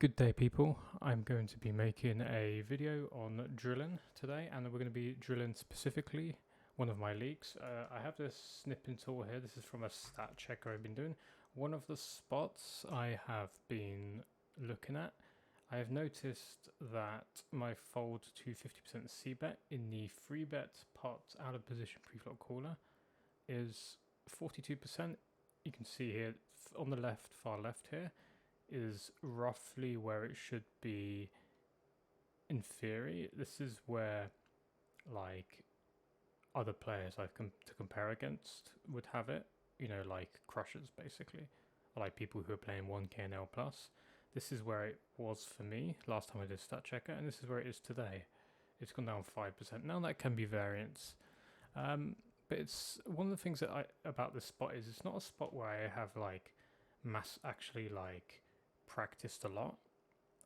Good day people, I'm going to be making a video on drilling today, and we're going to be drilling specifically one of my leaks. I have this snipping tool here. This is from a stat checker I've been doing. One of the spots I have been looking at, I have noticed that my fold to 50% c-bet in the free bet pot out of position preflop caller is 42%. You can see here on the left, far left here, is roughly where it should be in theory. This is where like other players I've to compare against would have it, you know, like crushers basically, or like people who are playing 1k and L plus. This is where it was for me last time I did stat checker, and this is where it is today. It's gone down 5%. Now that can be variance, but it's one of the things that about this spot is it's not a spot where I have like actually like practiced a lot.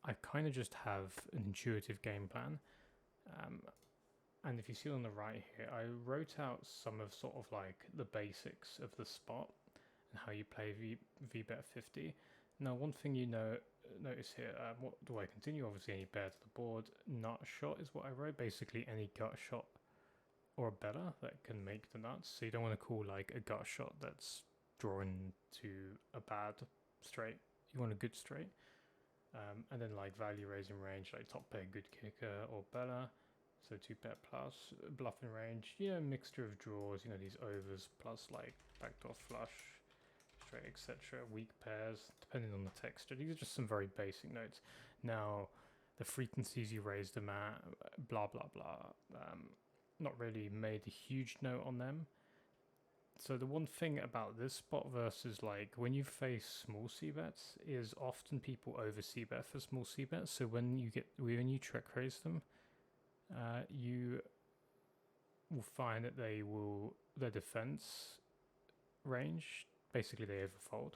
I kind of just have an intuitive game plan, and if you see on the right here, I wrote out some of sort of like the basics of the spot and how you play v-bet 50. Now one thing notice here, what do I continue? Obviously any bear to the board. Nut shot is what I wrote, basically any gut shot or better that can make the nuts. So you don't want to call like a gut shot that's drawing to a bad straight. You want a good straight, and then like value raising range, like top pair good kicker or better, so 2-pair plus bluffing range, you know, mixture of draws, you know, these overs plus like backdoor flush, straight, etc. Weak pairs depending on the texture. These are just some very basic notes. Now the frequencies you raise them at, blah blah blah, not really made a huge note on them. So the one thing about this spot versus like when you face small c-bets is often people over c-bet for small c-bets. So when you trick raise them, you will find that their defense range, basically they overfold,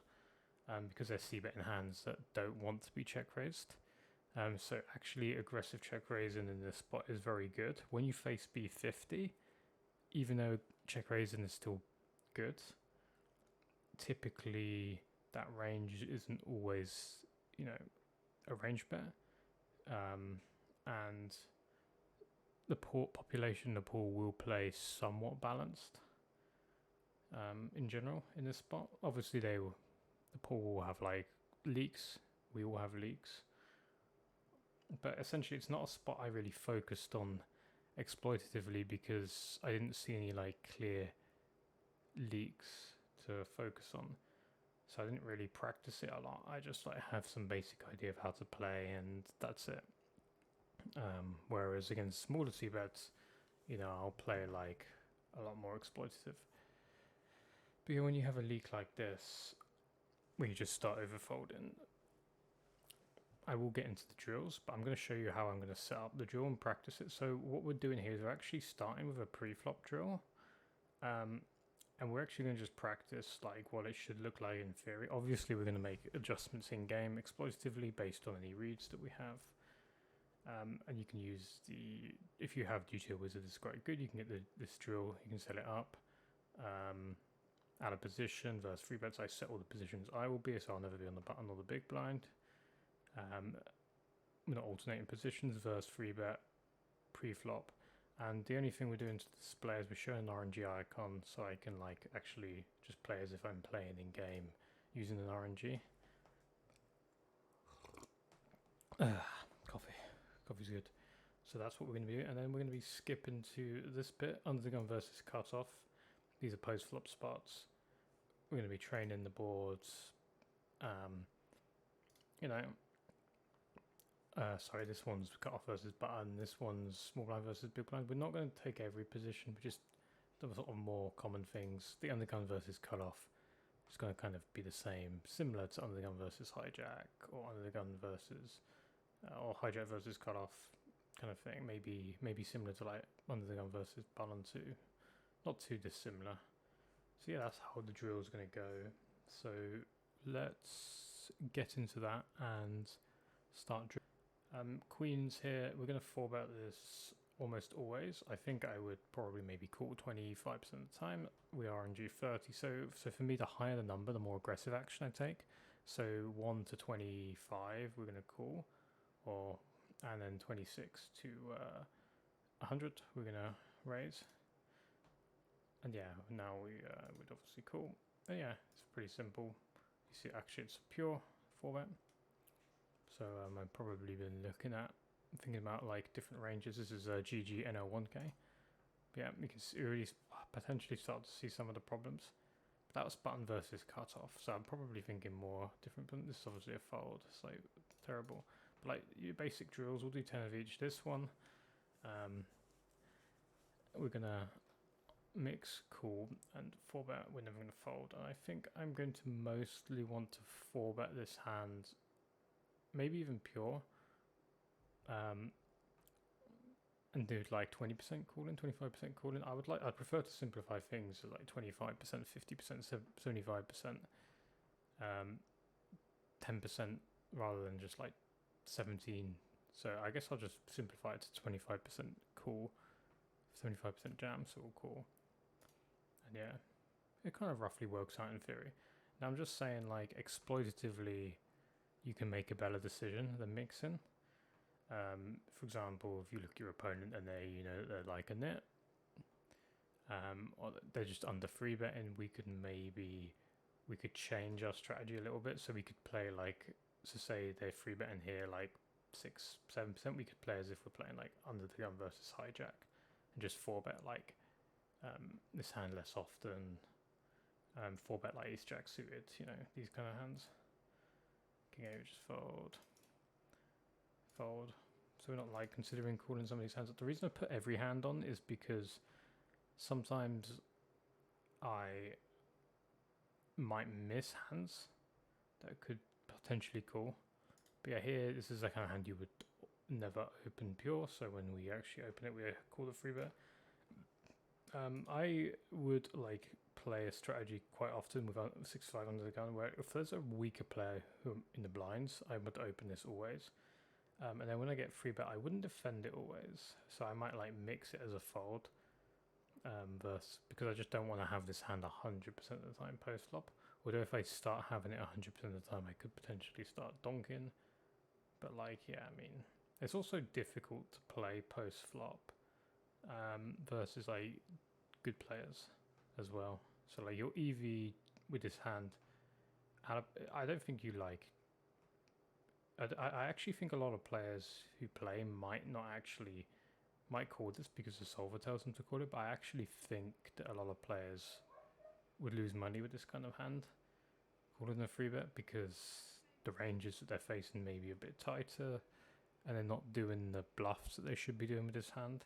because they're c-bet in hands that don't want to be check raised. So actually aggressive check raising in this spot is very good. When you face b50, even though check raising is still good, typically that range isn't always, you know, a range bet, and the population in the pool will play somewhat balanced in general in this spot. Obviously the pool will have like leaks, we all have leaks, but essentially it's not a spot I really focused on exploitatively because I didn't see any like clear leaks to focus on, so I didn't really practice it a lot. I just like have some basic idea of how to play and that's it. Whereas against smaller c-bets, you know, I'll play like a lot more exploitative. But yeah, when you have a leak like this where you just start overfolding, I will get into the drills, but I'm going to show you how I'm going to set up the drill and practice it. So what we're doing here is we're actually starting with a pre-flop drill, and we're actually going to just practice like what it should look like in theory. Obviously we're going to make adjustments in game exploitatively based on any reads that we have, and you can use if you have GTO Wizard, it's quite good. You can get this drill, you can set it up out of position versus free bets. I set all the positions I will be, so I'll never be on the button or the big blind. I'm not alternating positions versus free bet pre-flop, and the only thing we're doing to display is we're showing an RNG icon, so I can like actually just play as if I'm playing in game using an RNG. Coffee's good. So that's what we're going to be doing, and then we're going to be skipping to this bit, under the gun versus cutoff. These are post-flop spots. We're going to be training the boards, you know, sorry, this one's cutoff versus button, this one's small blind versus big blind. We're not going to take every position, but just the sort of more common things. The undergun versus cutoff is going to kind of be the same, similar to undergun versus hijack, or undergun versus or hijack versus cutoff kind of thing. Maybe similar to like undergun versus button too, not too dissimilar. So yeah, that's how the drill is going to go. So let's get into that and start drilling. Queens here, we're going to 4-bet this almost always. I think I would probably maybe call 25% of the time. We are RNG 30, so for me the higher the number, the more aggressive action I take. So 1 to 25 we're going to call, and then 26 to 100 we're going to raise. And yeah, now we would obviously call. But yeah, it's pretty simple. You see, actually it's pure 4-bet. So I've probably been thinking about like different ranges. This is a GG NL1K. But yeah, you can really potentially start to see some of the problems. But that was button versus cutoff, so I'm probably thinking more different. But this is obviously a fold, so terrible. But like your basic drills, we'll do 10 of each. This one, we're gonna mix, call, and 4-bet. We're never gonna fold. And I think I'm going to mostly want to 4-bet this hand, maybe even pure. And do like 20% call-in, 25% call-in. I'd prefer to simplify things to like 25%, 50%, 75%, 10% rather than just like 17. So I guess I'll just simplify it to 25% call, 75% jam, so we'll call. And yeah, it kind of roughly works out in theory. Now I'm just saying, like, exploitatively, you can make a better decision than mixing. For example, if you look at your opponent and they're like a nit, or they're just under 3-betting, we could change our strategy a little bit. So we could play like, so say they're 3-betting here like 6-7%, we could play as if we're playing like under the gun versus hijack, and just 4-bet like this hand less often, 4-bet like ace jack suited, these kind of hands. King A, just fold. So we're not like considering calling some of these hands. The reason I put every hand on is because sometimes I might miss hands that could potentially call. But yeah, here this is the kind of hand you would never open pure, so when we actually open it we call the 3-bet. I would like play a strategy quite often with 6-5 under the gun, where if there's a weaker player who in the blinds, I would open this always. And then when I get 3-bet, I wouldn't defend it always. So I might like mix it as a fold, because I just don't want to have this hand 100% of the time post-flop. Although if I start having it 100% of the time, I could potentially start donking. But like, yeah, I mean, it's also difficult to play post-flop versus like good players as well. So like your EV with this hand, I don't think you like. I actually think a lot of players who play might call this because the solver tells them to call it, but I actually think that a lot of players would lose money with this kind of hand, calling a 3-bet, because the ranges that they're facing may be a bit tighter, and they're not doing the bluffs that they should be doing with this hand,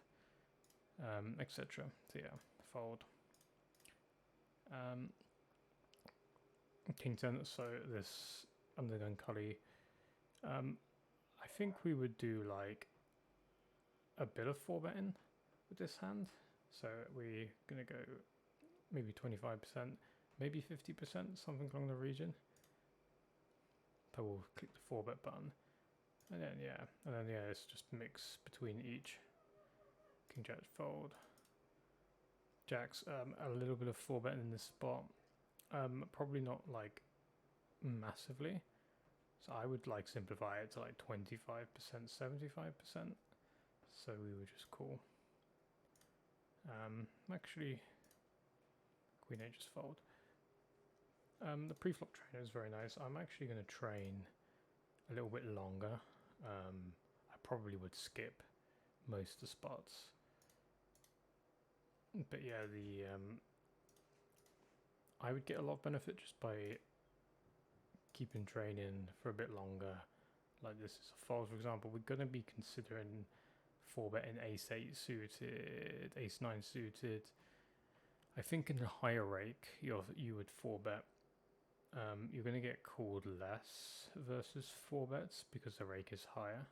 etc. So yeah, fold. King 10, so this undergun Cully. I think we would do like a bit of 4-betting with this hand. So we're going to go maybe 25%, maybe 50%, something along the region. So we'll click the 4-bet button. And then yeah, it's just mix between each. King Jack fold. Jacks, a little bit of 4-betting in this spot. Probably not like massively. So I would like simplify it to like 25%, 75%. So we would just call. Actually, Queen A, just fold. The preflop trainer is very nice. I'm actually going to train a little bit longer. I probably would skip most of the spots. But yeah, I would get a lot of benefit just by keeping training for a bit longer. Like this is a fold, for example. We're going to be considering 4-betting ace 8 suited, ace 9 suited. I think in the higher rake you would 4-bet. You're going to get called less versus 4-bets because the rake is higher.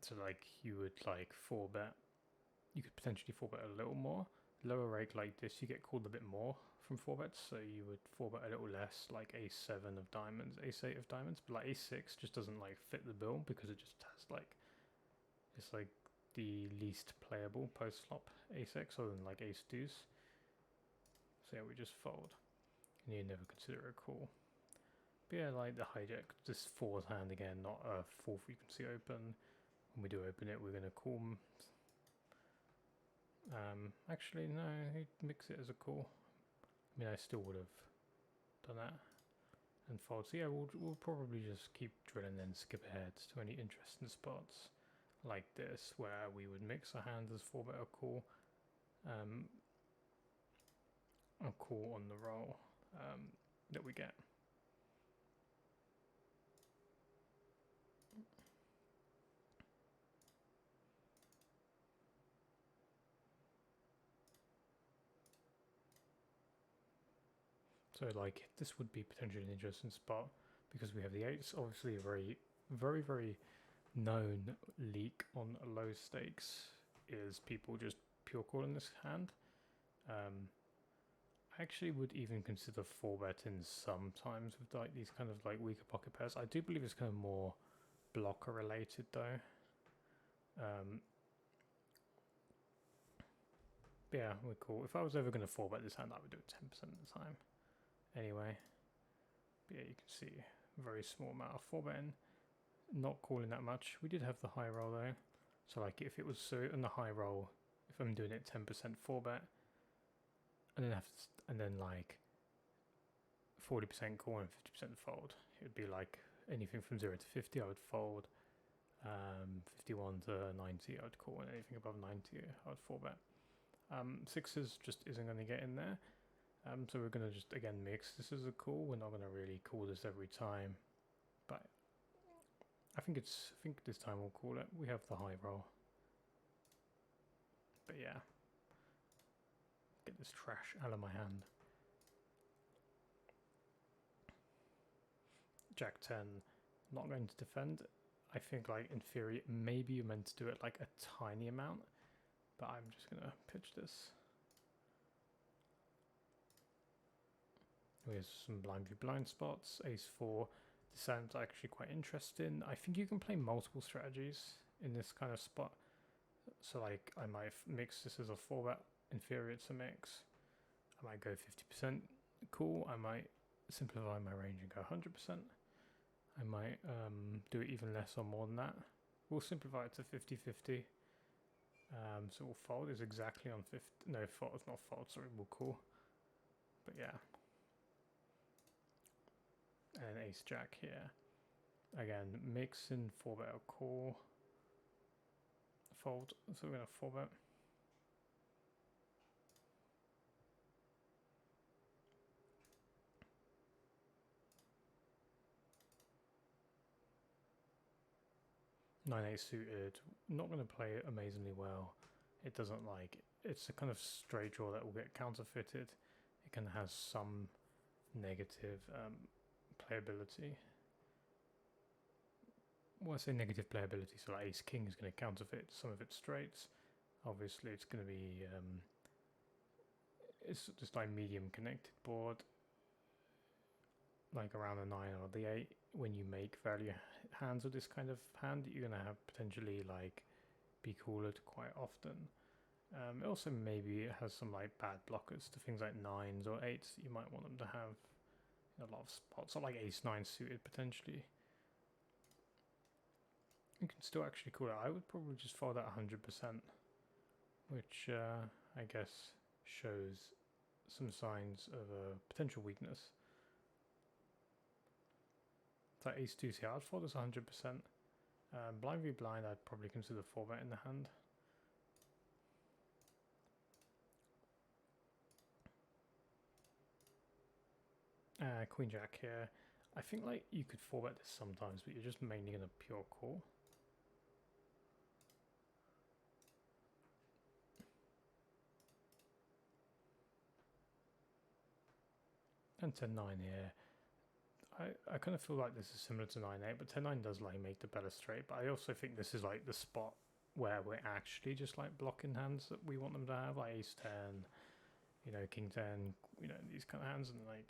So like you would like 4-bet. You could potentially 4-bet a little more. Lower rake like this, you get called a bit more from 4-bets, so you would 4-bet a little less, like ace 7 of diamonds, ace 8 of diamonds, but like ace 6 just doesn't like fit the bill because it just has like, it's like the least playable post flop ace 6 other than like ace deuce. So yeah, we just fold. and you never consider it a call. But yeah, like the hijack, this fourth hand again, not a full frequency open. When we do open it, we're going to call. Actually, no, he'd mix it as a call. I mean, I still would have done that and fold. So yeah, we'll probably just keep drilling and skip ahead to any interesting spots like this, where we would mix our hands as 4-bet or call. A call on the roll that we get. So like this would be potentially an interesting spot because we have the 8s, obviously a very known leak on low stakes is people just pure calling this hand. I actually would even consider 4-betting sometimes with like these kind of like weaker pocket pairs. I do believe it's kind of more blocker related though. But yeah, we're cool. If I was ever going to 4-bet this hand, I would do it 10% of the time. Anyway, but yeah, you can see very small amount of 4-betting, not calling that much. We did have the high roll though, so like if it was so on the high roll, if I'm doing it 10% 4-bet, and then like 40% call and 50% fold, it would be like anything from 0 to 50 I would fold, 51 to 90 I would call, and anything above 90 I would 4-bet. 6s just isn't going to get in there. So we're going to just again mix this as a call. We're not going to really call this every time, but I think this time we'll call it. We have the high roll, but yeah, get this trash out of my hand. Jack 10, not going to defend. I think like in theory maybe you're meant to do it like a tiny amount, but I'm just going to pitch this. Here's some blind view blind spots. Ace 4. This sounds actually quite interesting. I think you can play multiple strategies in this kind of spot. So like I might mix this as a 4-bet. In theory it's a mix. I might go 50% cool. I might simplify my range and go 100%. I might do it even less or more than that. We'll simplify it to 50-50. So we'll fold is exactly on 50. No, fold, it's not fold, sorry, we'll call. But yeah. And ace jack here. Again, mix in 4-bet or call. Fold, so we're going to 4-bet. Nine eight suited, not going to play it amazingly well. It doesn't like, it's a kind of straight draw that will get counterfeited. It kind of has some negative playability. Well, I say negative playability, so like ace king is going to counterfeit some of its straights. Obviously it's going to be it's just like medium connected board, like around the 9 or the 8. When you make value hands with this kind of hand, you're going to have potentially like be cooled quite often. It also maybe has some like bad blockers to things like 9s or 8s that you might want them to have in a lot of spots, or like ace 9 suited potentially. You can still actually call it. I would probably just fold that 100%, which I guess shows some signs of a potential weakness. So ace 2 here, I'd fold this 100%. Blind v blind, I'd probably consider 4-bet in the hand. Queen jack here. I think like you could 4-bet this sometimes, but you're just mainly going to pure call. And 10-9 here. I kind of feel like this is similar to 9-8, but 10-9 does like make the better straight. But I also think this is like the spot where we're actually just like blocking hands that we want them to have, like ace 10, you know, king 10, you know, these kind of hands. And like,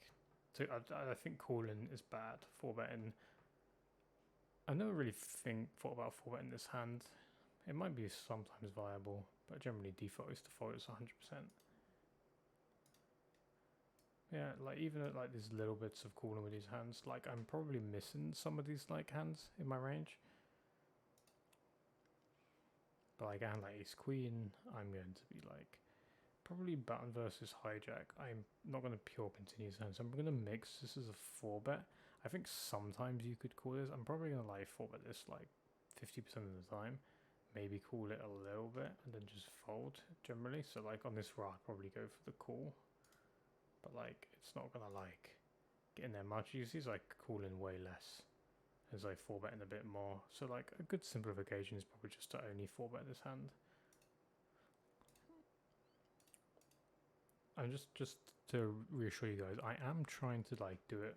so I think calling is bad. 4-betting, I never really thought about 4-betting this hand. It might be sometimes viable, but generally default is to fold it 100%. Yeah, like even at like these little bits of cooling with these hands, like I'm probably missing some of these like hands in my range. But like I have like ace queen, I'm going to be like probably button versus hijack. I'm not going to pure continue this hand, so I'm going to mix. This is a 4-bet. I think sometimes you could call this. I'm probably going to like 4-bet this like 50% of the time. Maybe call it a little bit and then just fold generally. So like on this row, I'd probably go for the call. But like it's not going to like get in there much. You see it's like calling way less as I 4-betting a bit more. So like a good simplification is probably just to only 4-bet this hand. I'm just to reassure you guys, I am trying to like do it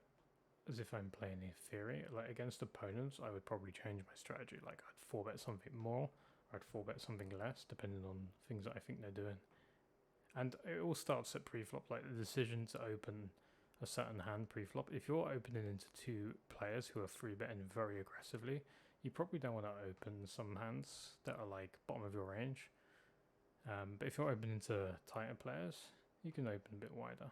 as if I'm playing in theory. Like against opponents, I would probably change my strategy. Like I'd 4-bet something more, or I'd 4-bet something less, depending on things that I think they're doing. And it all starts at preflop, like the decision to open a certain hand preflop. If you're opening into two players who are 3-betting very aggressively, you probably don't want to open some hands that are like bottom of your range. But if you're opening into tighter players, you can open a bit wider.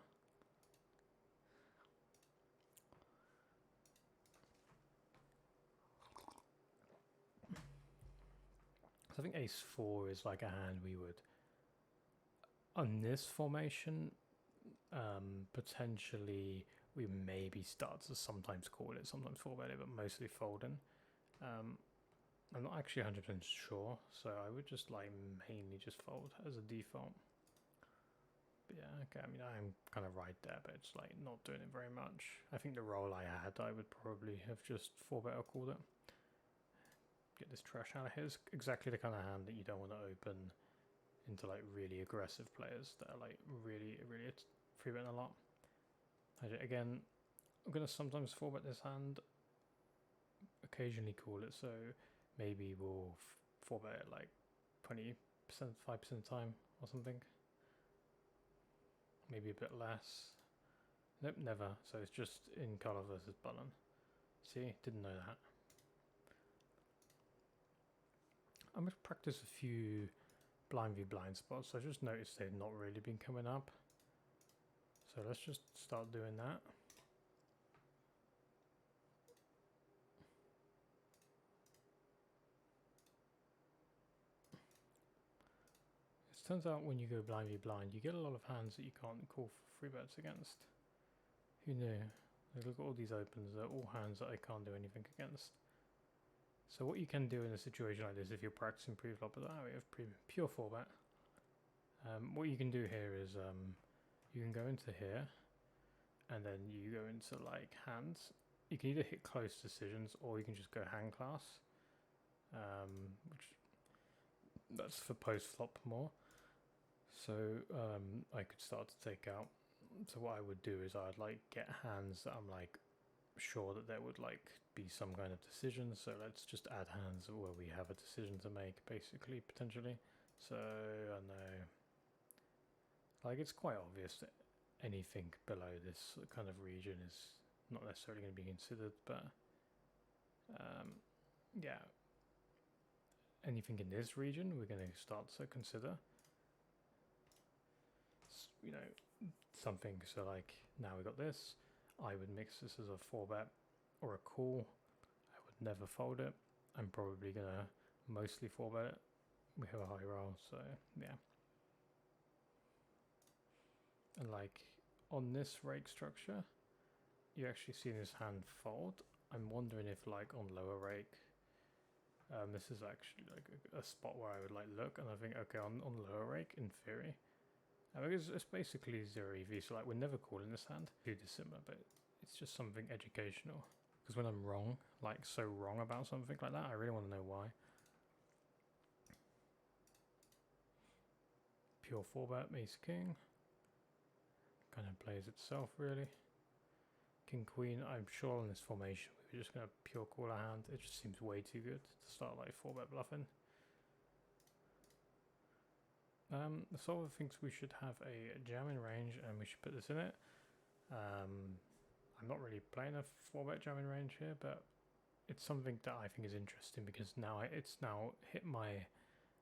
So I think ace 4 is like a hand we would, on this formation, potentially we maybe start to sometimes call it, sometimes 4-bet it, but mostly folding. I'm not actually 100% sure, so I would just like mainly just fold as a default. But yeah, okay, I mean I'm kind of right there, but it's like not doing it very much. I think the role I had, I would probably have just 4-bet or called it. Get this trash out of here. It's exactly the kind of hand that you don't want to open into like really aggressive players that are like really 3-betting a lot. Again, I'm going to sometimes 4-bet this hand, occasionally call it, so maybe we'll 4-bet it like 20%, 5% of the time or something. Maybe a bit less. Nope, never. So it's just in color versus button. See, didn't know that. I'm going to practice a few blind v blind spots. I just noticed they've not really been coming up. So let's just start doing that. It turns out when you go blind v blind, you get a lot of hands that you can't call for 3-bets against. Who knew? Look at all these opens, they're all hands that I can't do anything against. So what you can do in a situation like this, if you're practicing preflop, we have pure 4-bet. What you can do here is you can go into here, and then you go into like hands. You can either hit close decisions, or you can just go hand class, which that's for post flop more. So I could start to take out. So what I would do is I'd like get hands that I'm like sure that there would like be some kind of decision. So let's just add hands where we have a decision to make, basically, potentially. So I know, like it's quite obvious that anything below this kind of region is not necessarily going to be considered, but yeah, anything in this region we're going to start to consider. You know, something. So like now we got this. I would mix this as a 4-bet or a call. I would never fold it. I'm probably gonna mostly 4-bet it. We have a high roll, so yeah. And like on this rake structure, you actually see this hand fold. I'm wondering if like on lower rake, this is actually like a spot where I would like look, and I think okay, on lower rake in theory. Because it's basically 0 EV, so like we're never calling this hand too dissimilar, but it's just something educational. Because when I'm wrong, like so wrong about something like that, I really want to know why. Pure 4-bet, ace king. Kind of plays itself really. King queen, I'm sure on this formation we were just going to pure call a hand. It just seems way too good to start like 4-bet bluffing. The solver thinks we should have a jamming range and we should put this in it. I'm not really playing a 4-bet jamming range here, but it's something that I think is interesting because now it's now hit my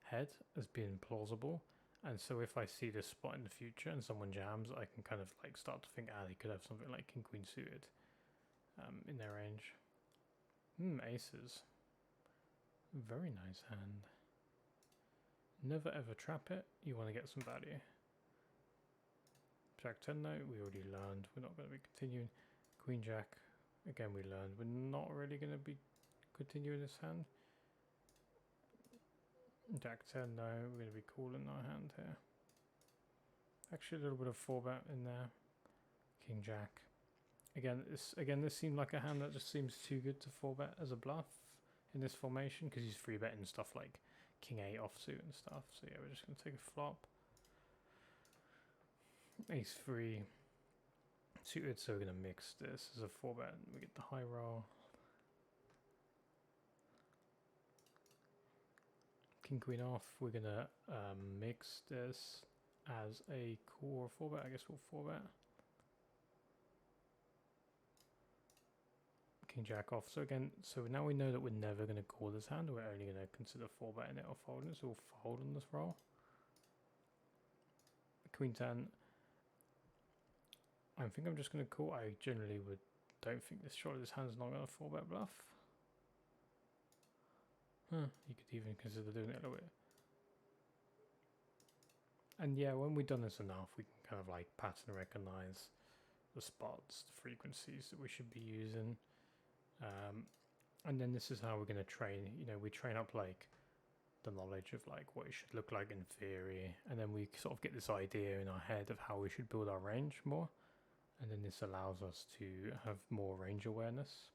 head as being plausible, And so if I see this spot in the future and someone jams, I can kind of like start to think, they could have something like king queen suited in their range. Aces. Very nice hand. Never ever trap it. You want to get some value. Jack 10 though, we already learned. We're not going to be continuing. Queen Jack, again we learned. We're not really going to be continuing this hand. Jack 10 no, we're going to be calling our hand here. Actually a little bit of 4-bet in there. King Jack. Again, this seemed like a hand that just seems too good to 4-bet as a bluff in this formation, because he's 3-betting stuff like King 8 offsuit and stuff. So yeah, we're just going to take a flop. Ace 3 suited, so we're going to mix this as a 4-bet. We get the high roll. King Queen off, we're going to mix this as a call or 4-bet. I guess we'll 4-bet. King Jack off. So again, so now we know that we're never going to call this hand. We're only going to consider 4-betting it or folding it. So we'll fold on this roll. Queen 10. I think I'm just going to call. I generally don't think surely this hand's not going to 4-bet bluff. You could even consider doing it a little bit. And yeah, when we've done this enough, we can kind of like pattern recognize the spots, the frequencies that we should be using. And then this is how we're going to train. You know, we train up like the knowledge of like what it should look like in theory, and then we sort of get this idea in our head of how we should build our range more. And then this allows us to have more range awareness,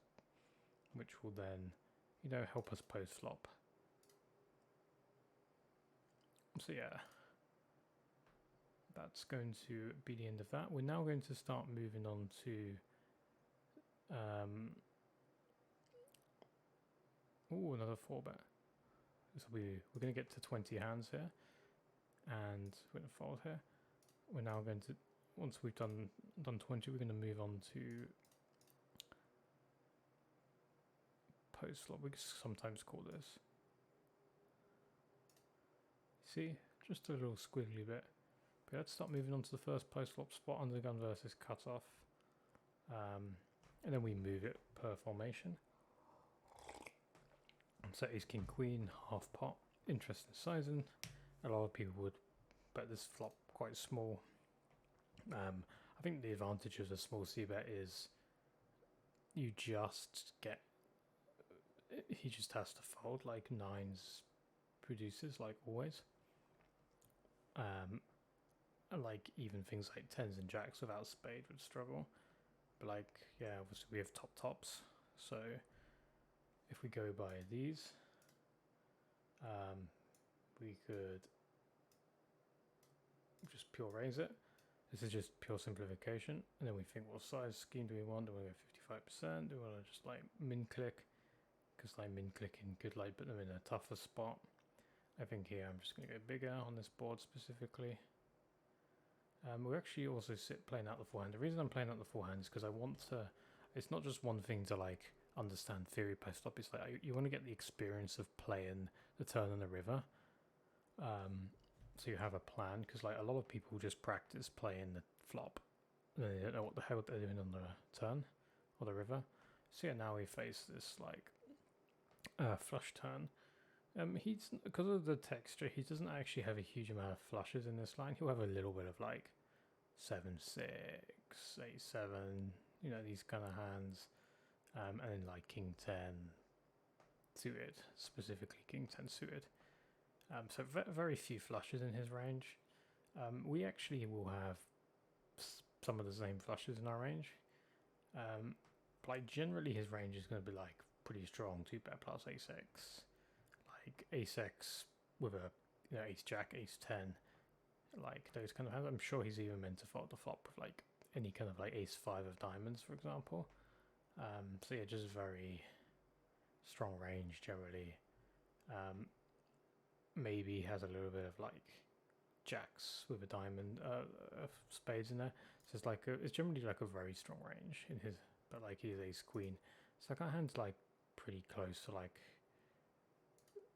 which will then, you know, help us post flop. So yeah, that's going to be the end of that. We're now going to start moving on to another 4-bet. So we're going to get to 20 hands here, and we're going to fold here. We're now going to, once we've done 20, we're going to move on to post flop. We sometimes call this. See, just a little squiggly bit. But let's start moving on to the first post flop spot, under the gun versus cutoff, and then we move it per formation. So ace king queen, half pot, interesting sizing. A lot of people would bet this flop quite small. I think the advantage of the small c-bet is you just get, he just has to fold like nines produces like always. Like even things like tens and jacks without spade would struggle. But like, yeah, obviously we have tops. So if we go by these, we could just pure raise it. This is just pure simplification. And then we think, what size scheme do we want? Do we go 55%? Do we want to just like min click? Because like min clicking could like put them in a tougher spot. I think here I'm just going to go bigger on this board specifically. We're actually also playing out the forehand. The reason I'm playing out the forehand is because I want to, it's not just one thing to like understand theory post flop. It's like you want to get the experience of playing the turn on the river. So you have a plan, because like a lot of people just practice playing the flop and they don't know what the hell they're doing on the turn or the river. So yeah, now we face this like flush turn. He's, because of the texture, he doesn't actually have a huge amount of flushes in this line. He'll have a little bit of like 7-6, 8-7, you know, these kind of hands, and then like king 10 suited, specifically king 10 suited. So very few flushes in his range. We actually will have some of the same flushes in our range. Like generally his range is going to be like pretty strong, 2-bet plus ace-x. Like ace-x with a, you know, ace-jack, ace-10, like those kind of hands. I'm sure he's even meant to fold the flop with like any kind of like ace-5 of diamonds, for example. So yeah, just very strong range generally. Maybe has a little bit of like jacks with a diamond, spades in there. So it's like it's generally like a very strong range in his, but like he's ace queen. So like our hand's like pretty close to like.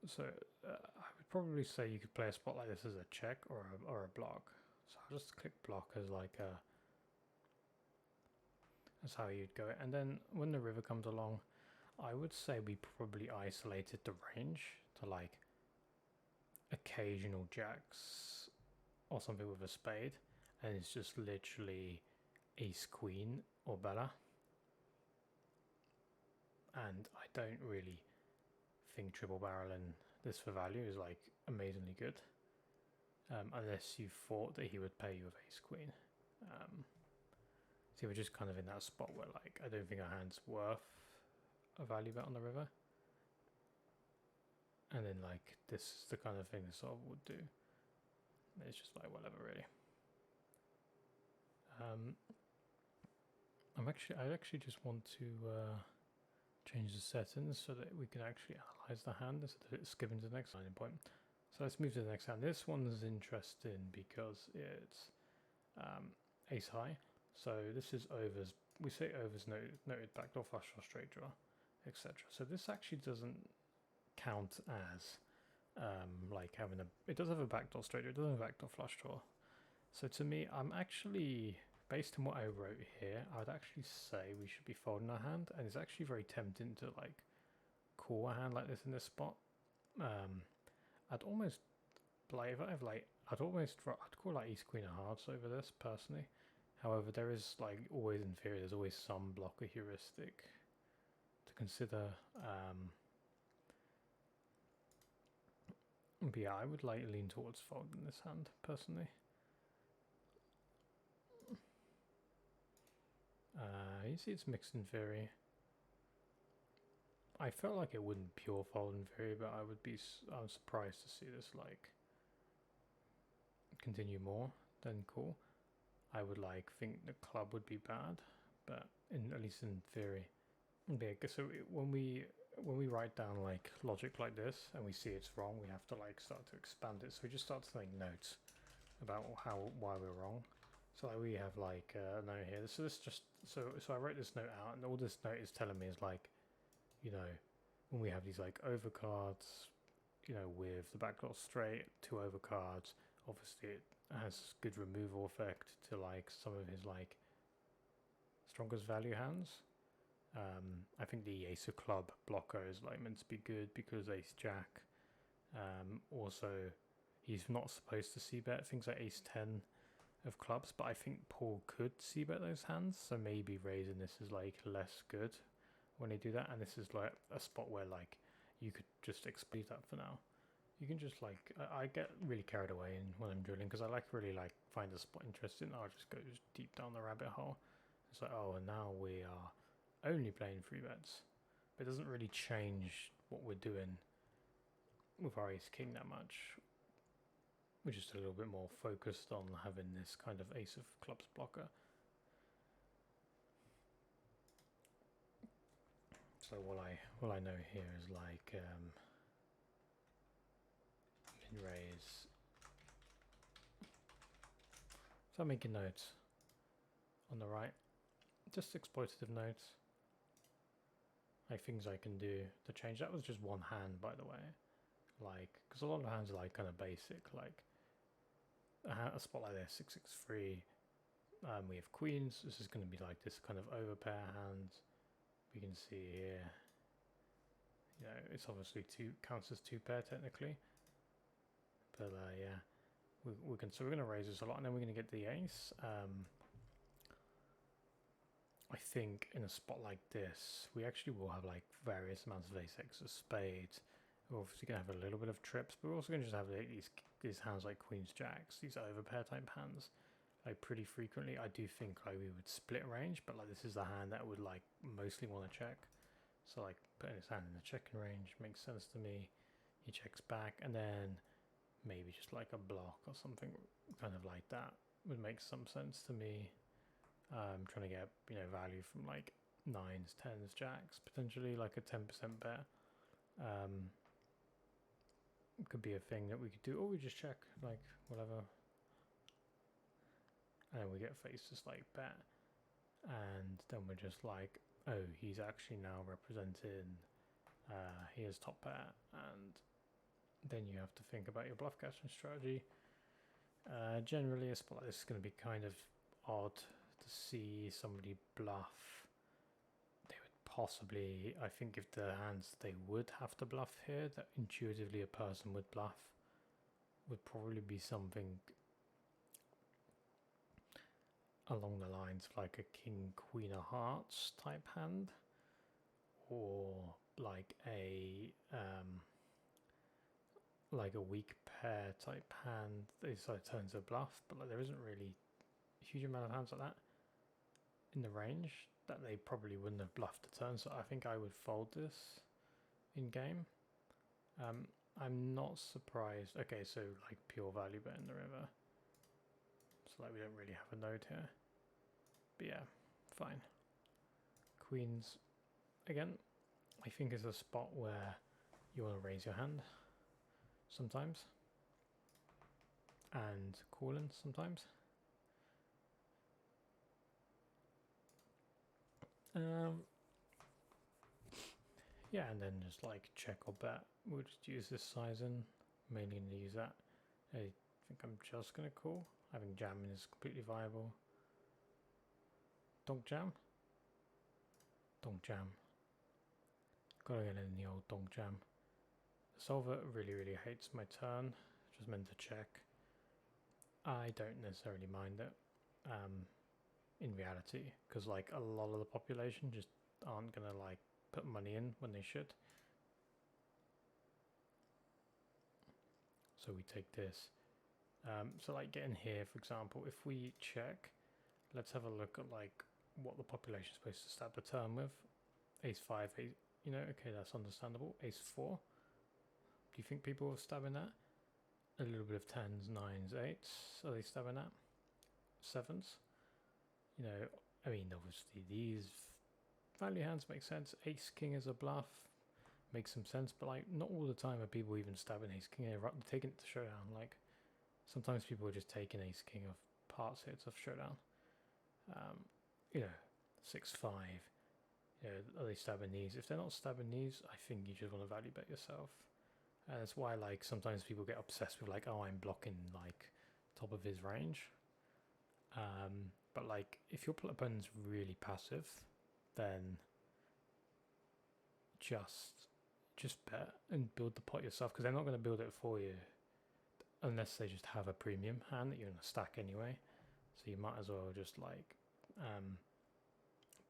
So I would probably say you could play a spot like this as a check or a block. So I'll just click block as like a, that's how you'd go. And then when the river comes along, I would say we probably isolated the range to like occasional jacks or something with a spade, and it's just literally ace queen or better. And I don't really think triple barreling this for value is like amazingly good, unless you thought that he would pay you with ace queen. So we're just kind of in that spot where like I don't think our hand's worth a value bet on the river, and then like this is the kind of thing this sort of would do. It's just like whatever really. I actually just want to change the settings so that we can actually analyze the hand instead of it skipping to the next landing point. So let's move to the next hand. This one is interesting because it's ace high. So this is overs. We say overs noted backdoor flush draw, straight draw, etc. So this actually doesn't count as like having a. It does have a backdoor straight draw. It doesn't have a backdoor flush draw. So to me, I'm actually, based on what I wrote here, I would actually say we should be folding our hand, and it's actually very tempting to like call a hand like this in this spot. I'd almost like if I have like I'd call like ace queen of hearts over this personally. However, there is like always in theory, there's always some blocker heuristic to consider. But yeah, I would like lean towards folding this hand personally. You see it's mixed in theory. I felt like it wouldn't pure fold in theory, but I'm surprised to see this like continue more than call. I would like think the club would be bad, but at least in theory. Yeah, so when we write down like logic like this and we see it's wrong, we have to like start to expand it. So we just start to make notes about why we're wrong. So like we have like a note here. So this just so I wrote this note out, and all this note is telling me is like, you know, when we have these like overcards, you know, with the backdoor straight, two overcards, obviously it has good removal effect to like some of his like strongest value hands. I think the ace of club blocker is like meant to be good because ace jack. Also, he's not supposed to c-bet things like ace 10 of clubs, but I think Paul could c-bet those hands, so maybe raising this is like less good when they do that. And this is like a spot where like you could just exclude that for now. You can just like I get really carried away when I'm drilling because I really like find a spot interesting. I'll just go deep down the rabbit hole. It's like, oh, and now we are only playing free bets, but it doesn't really change what we're doing with our ace king that much. We're just a little bit more focused on having this kind of ace of clubs blocker. So what I know here is like min raise. So I'm making notes on the right, just exploitative notes, like things I can do to change. That was just one hand, by the way, like because a lot of hands are like kind of basic, like a spot like this 6-6-3. We have queens. This is going to be like this kind of overpair hand. We can see here, you know, it's obviously counts as two pair technically, but yeah, we're going to raise this a lot, and then we're going to get the ace. I think in a spot like this, we actually will have like various amounts of ace x of spades. We're obviously going to have a little bit of trips, but we're also going to just have like these hands like queens jacks, these overpair type hands, like pretty frequently. I do think like we would split range, but like this is the hand that would like mostly want to check. So like putting his hand in the checking range makes sense to me. He checks back, and then maybe just like a block or something kind of like that would make some sense to me. Trying to get, you know, value from like 9s, 10s, jacks, potentially like a 10% bet. Could be a thing that we could do, or we just check like whatever, and then we get faced just like bet, and then we're just like, oh, he's actually now representing he is top pair, and then you have to think about your bluff catching strategy. Generally, a spot like this is going to be kind of odd to see somebody bluff. They would possibly, I think if the hands they would have to bluff here, that intuitively a person would bluff, would probably be something along the lines of like a king queen of hearts type hand, or like a weak pair type hand that sort of turns a bluff, but like there isn't really a huge amount of hands like that in the range that they probably wouldn't have bluffed a turn, so I think I would fold this in game. I'm not surprised. Okay, so like pure value bet in the river. So like we don't really have a node here. But yeah, fine. Queens, again, I think is a spot where you want to raise your hand sometimes. And call in sometimes. Yeah, and then just like check or bet. We'll just use this size in. Mainly going to use that. I think I'm just going to call. I think jamming is completely viable. Donk jam? Donk jam. Gotta get in the old donk jam. The solver really hates my turn. Just meant to check. I don't necessarily mind it. In reality, because like a lot of the population just aren't going to like put money in when they should. So we take this. So like getting here, for example, if we check, let's have a look at like what the population is supposed to stab the turn with. Ace 5, you know, okay, that's understandable. Ace 4. Do you think people are stabbing that? A little bit of 10s, 9s, 8s. Are they stabbing that? 7s? You know, I mean, obviously these value hands make sense. Ace King as a bluff makes some sense, but like not all the time are people even stabbing Ace King. They're taking it to showdown. Like sometimes people are just taking Ace King of parts hits of showdown. You know, 6-5. You know, are they stabbing these? If they're not stabbing these, I think you just want to value bet yourself. And that's why like sometimes people get obsessed with like, oh, I'm blocking like top of his range. But like if your opponent's really passive, then just bet and build the pot yourself, because they're not going to build it for you unless they just have a premium hand that you're going to stack anyway. So you might as well just like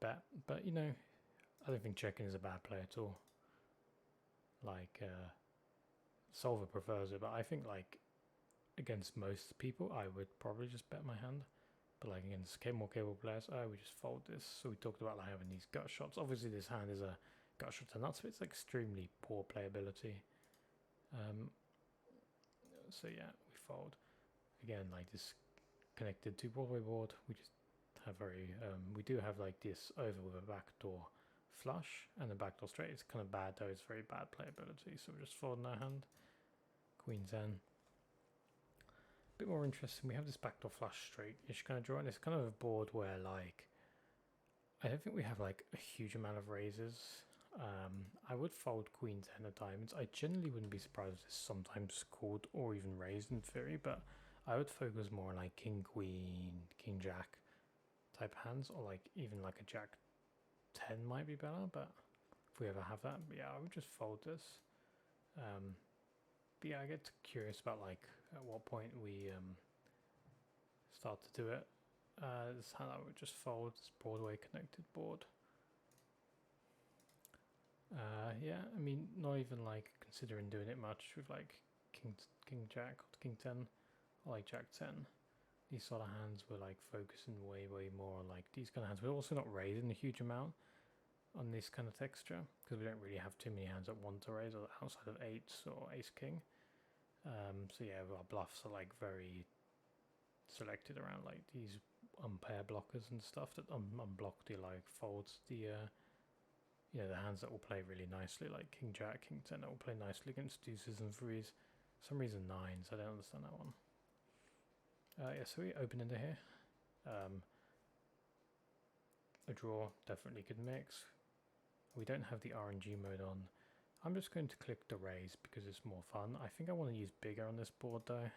bet. But you know, I don't think checking is a bad play at all. Like solver prefers it, but I think like against most people I would probably just bet my hand. But like against more cable players, we just fold this. So we talked about like having these gut shots. Obviously this hand is a gut shot to nuts, but it's extremely poor playability. So yeah, we fold. Again, like this connected to Broadway board, we just have very, we do have like this over with a backdoor flush and a backdoor straight. It's kind of bad though, it's very bad playability. So we're just folding our hand. Queen's N. Bit more interesting, we have this backdoor flush straight-ish kind of draw, and it's kind of a board where like I don't think we have like a huge amount of raises. I would fold Queen 10 of diamonds. I generally wouldn't be surprised if it's sometimes called or even raised in theory, but I would focus more on like King Queen, King Jack type hands, or like even like a Jack 10 might be better, but if we ever have that. But yeah, I would just fold this. But yeah, I get curious about like at what point we start to do it. This hand I would just fold, this Broadway connected board. Yeah, I mean, not even like considering doing it much with like King Jack or King 10 or like Jack 10. These sort of hands were like focusing way more on like these kind of hands. We're also not raising a huge amount on this kind of texture because we don't really have too many hands that want to raise outside of 8s or Ace King. So yeah, our bluffs are like very selected around like these unpair blockers and stuff that unblock the like folds the you know, the hands that will play really nicely, like King Jack, King 10 that will play nicely against deuces and threes. For some reason 9s, I don't understand that one. Yeah, so we open into here. A draw definitely could mix. We don't have the RNG mode on. I'm just going to click the raise because it's more fun. I think I want to use bigger on this board though,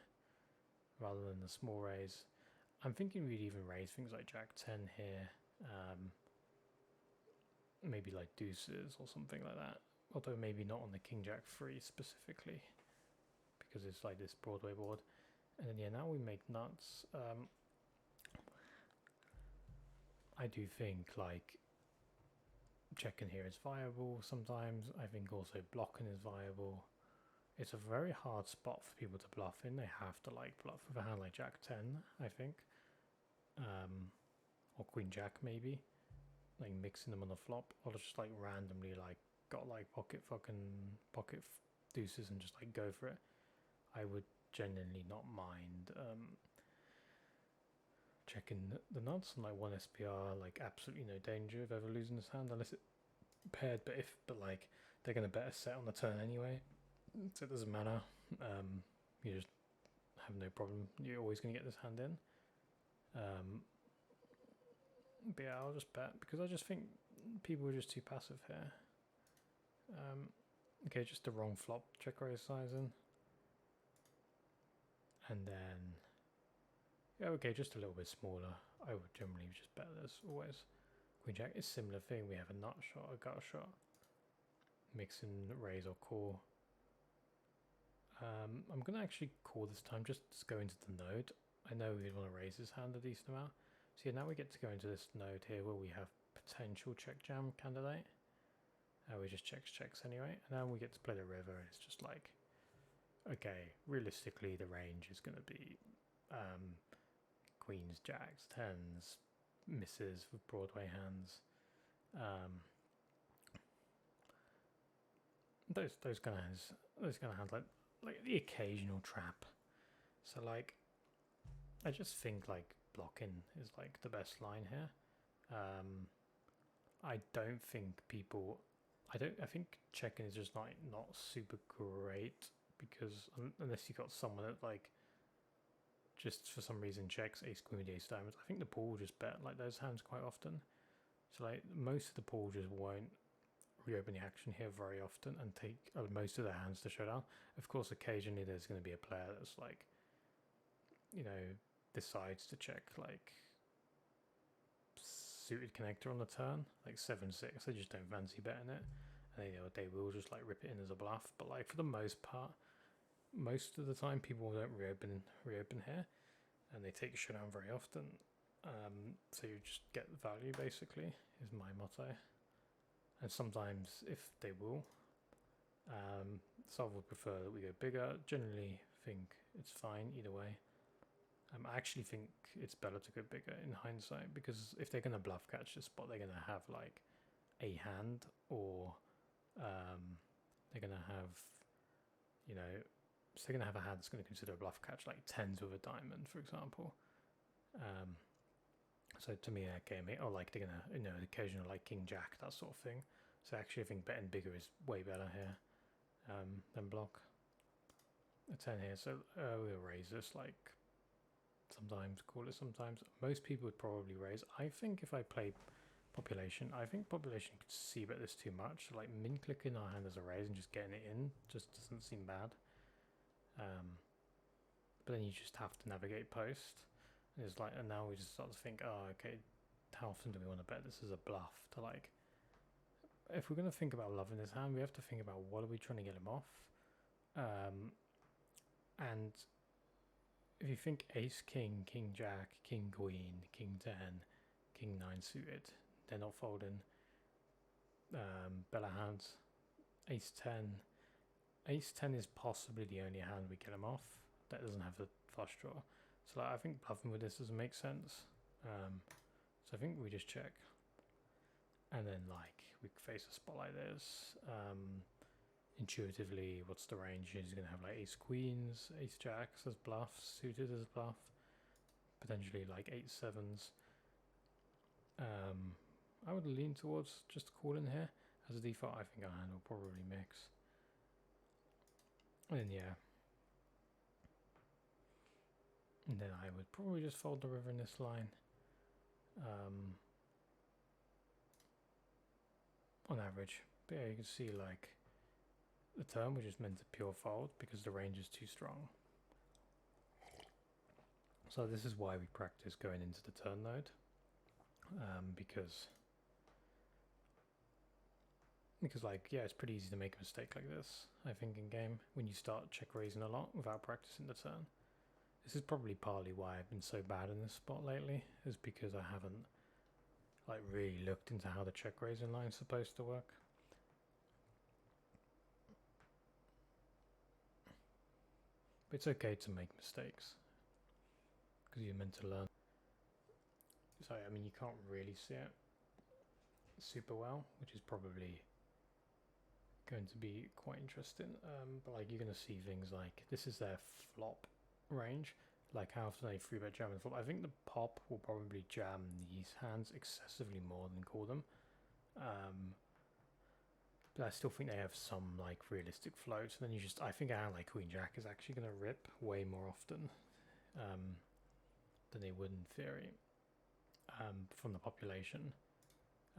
rather than the small raise. I'm thinking we'd even raise things like Jack 10 here, maybe like deuces or something like that. Although maybe not on the King Jack 3 specifically, because it's like this Broadway board. And then yeah, now we make nuts. I do think like checking here is viable sometimes. I think also blocking is viable. It's a very hard spot for people to bluff in. They have to like bluff with a hand like Jack 10, I think. Or Queen Jack maybe. Like mixing them on the flop. Or just like randomly like got like pocket deuces and just like go for it. I would genuinely not mind checking the nuts on like 1 SPR, like absolutely no danger of ever losing this hand unless it paired, but like they're gonna bet a set on the turn anyway, so it doesn't matter. You just have no problem, you're always gonna get this hand in. But yeah, I'll just bet because I just think people are just too passive here. Okay, just the wrong flop check raise sizing. And then, yeah, okay, just a little bit smaller. I would generally just bet this always. Queen Jack is similar thing. We have a nut shot, a gut shot, mixing raise or call. I'm gonna actually call this time. Just go into the node. I know we'd want to raise his hand a decent amount. So yeah, now we get to go into this node here where we have potential check jam candidate. We just checks anyway, and now we get to play the river. And it's just like, okay, realistically the range is going to be queens, jacks, tens, misses with Broadway hands. Those kind of hands, like the occasional trap. So like, I just think like blocking is like the best line here. I don't think people. I think checking is just not super great because unless you got someone that like just for some reason checks ace queen with ace diamonds, I think the pool will just bet like those hands quite often. So like most of the pool just won't reopen the action here very often and take most of their hands to showdown. Of course, occasionally there's going to be a player that's like, you know, decides to check like suited connector on the turn, like 7-6. They just don't fancy betting it, and they will just like rip it in as a bluff. But like for the most part, most of the time people don't reopen here, and they take showdown very often. So you just get value basically is my motto. And sometimes if they will, some would prefer that we go bigger. Generally think it's fine either way. I actually think it's better to go bigger in hindsight because if they're going to bluff catch this spot, they're going to have like a hand or they're going to have, you know, so they're going to have a hand that's going to consider a bluff catch like tens with a diamond, for example. So to me, okay, or like they're going to, you know, occasional like king jack, that sort of thing. So actually I think betting bigger is way better here than block. A 10 here, so we'll raise this like sometimes, call it sometimes. Most people would probably raise. I think if I play population, I think population could see bet this too much. Like min clicking our hand as a raise and just getting it in just doesn't seem bad. But then you just have to navigate post. And it's like, and now we just start to think, oh, okay, how often do we want to bet this as a bluff? To like, if we're going to think about loving this hand, we have to think about what are we trying to get him off. And if you think ace king, king jack, king queen, king 10, king 9 suited, they're not folding. Better hands, ace 10. Ace 10 is possibly the only hand we get him off that doesn't have the flush draw. So like, I think bluffing with this doesn't make sense. So I think we just check. And then like we face a spot like this. Intuitively, what's the range? He's going to have like ace queens, ace jacks as bluffs, suited as bluff, potentially like 8-7s. I would lean towards just calling here. As a default, I think our hand will probably mix. And then yeah. And then I would probably just fold the river in this line. On average. But yeah, you can see like the turn, which is meant to pure fold because the range is too strong. So this is why we practice going into the turn node, because like, yeah, it's pretty easy to make a mistake like this, I think, in game when you start check raising a lot without practicing the turn. This is probably partly why I've been so bad in this spot lately, is because I haven't like really looked into how the check raising line is supposed to work. But it's okay to make mistakes because you're meant to learn. So I mean, you can't really see it super well, which is probably going to be quite interesting. But like, you're going to see things like this is their flop range, like how often they 3-bet jam and flop. I think the pop will probably jam these hands excessively more than call them. But I still think they have some like realistic floats. And then you just, I think a hand like Queen Jack is actually going to rip way more often than they would in theory from the population.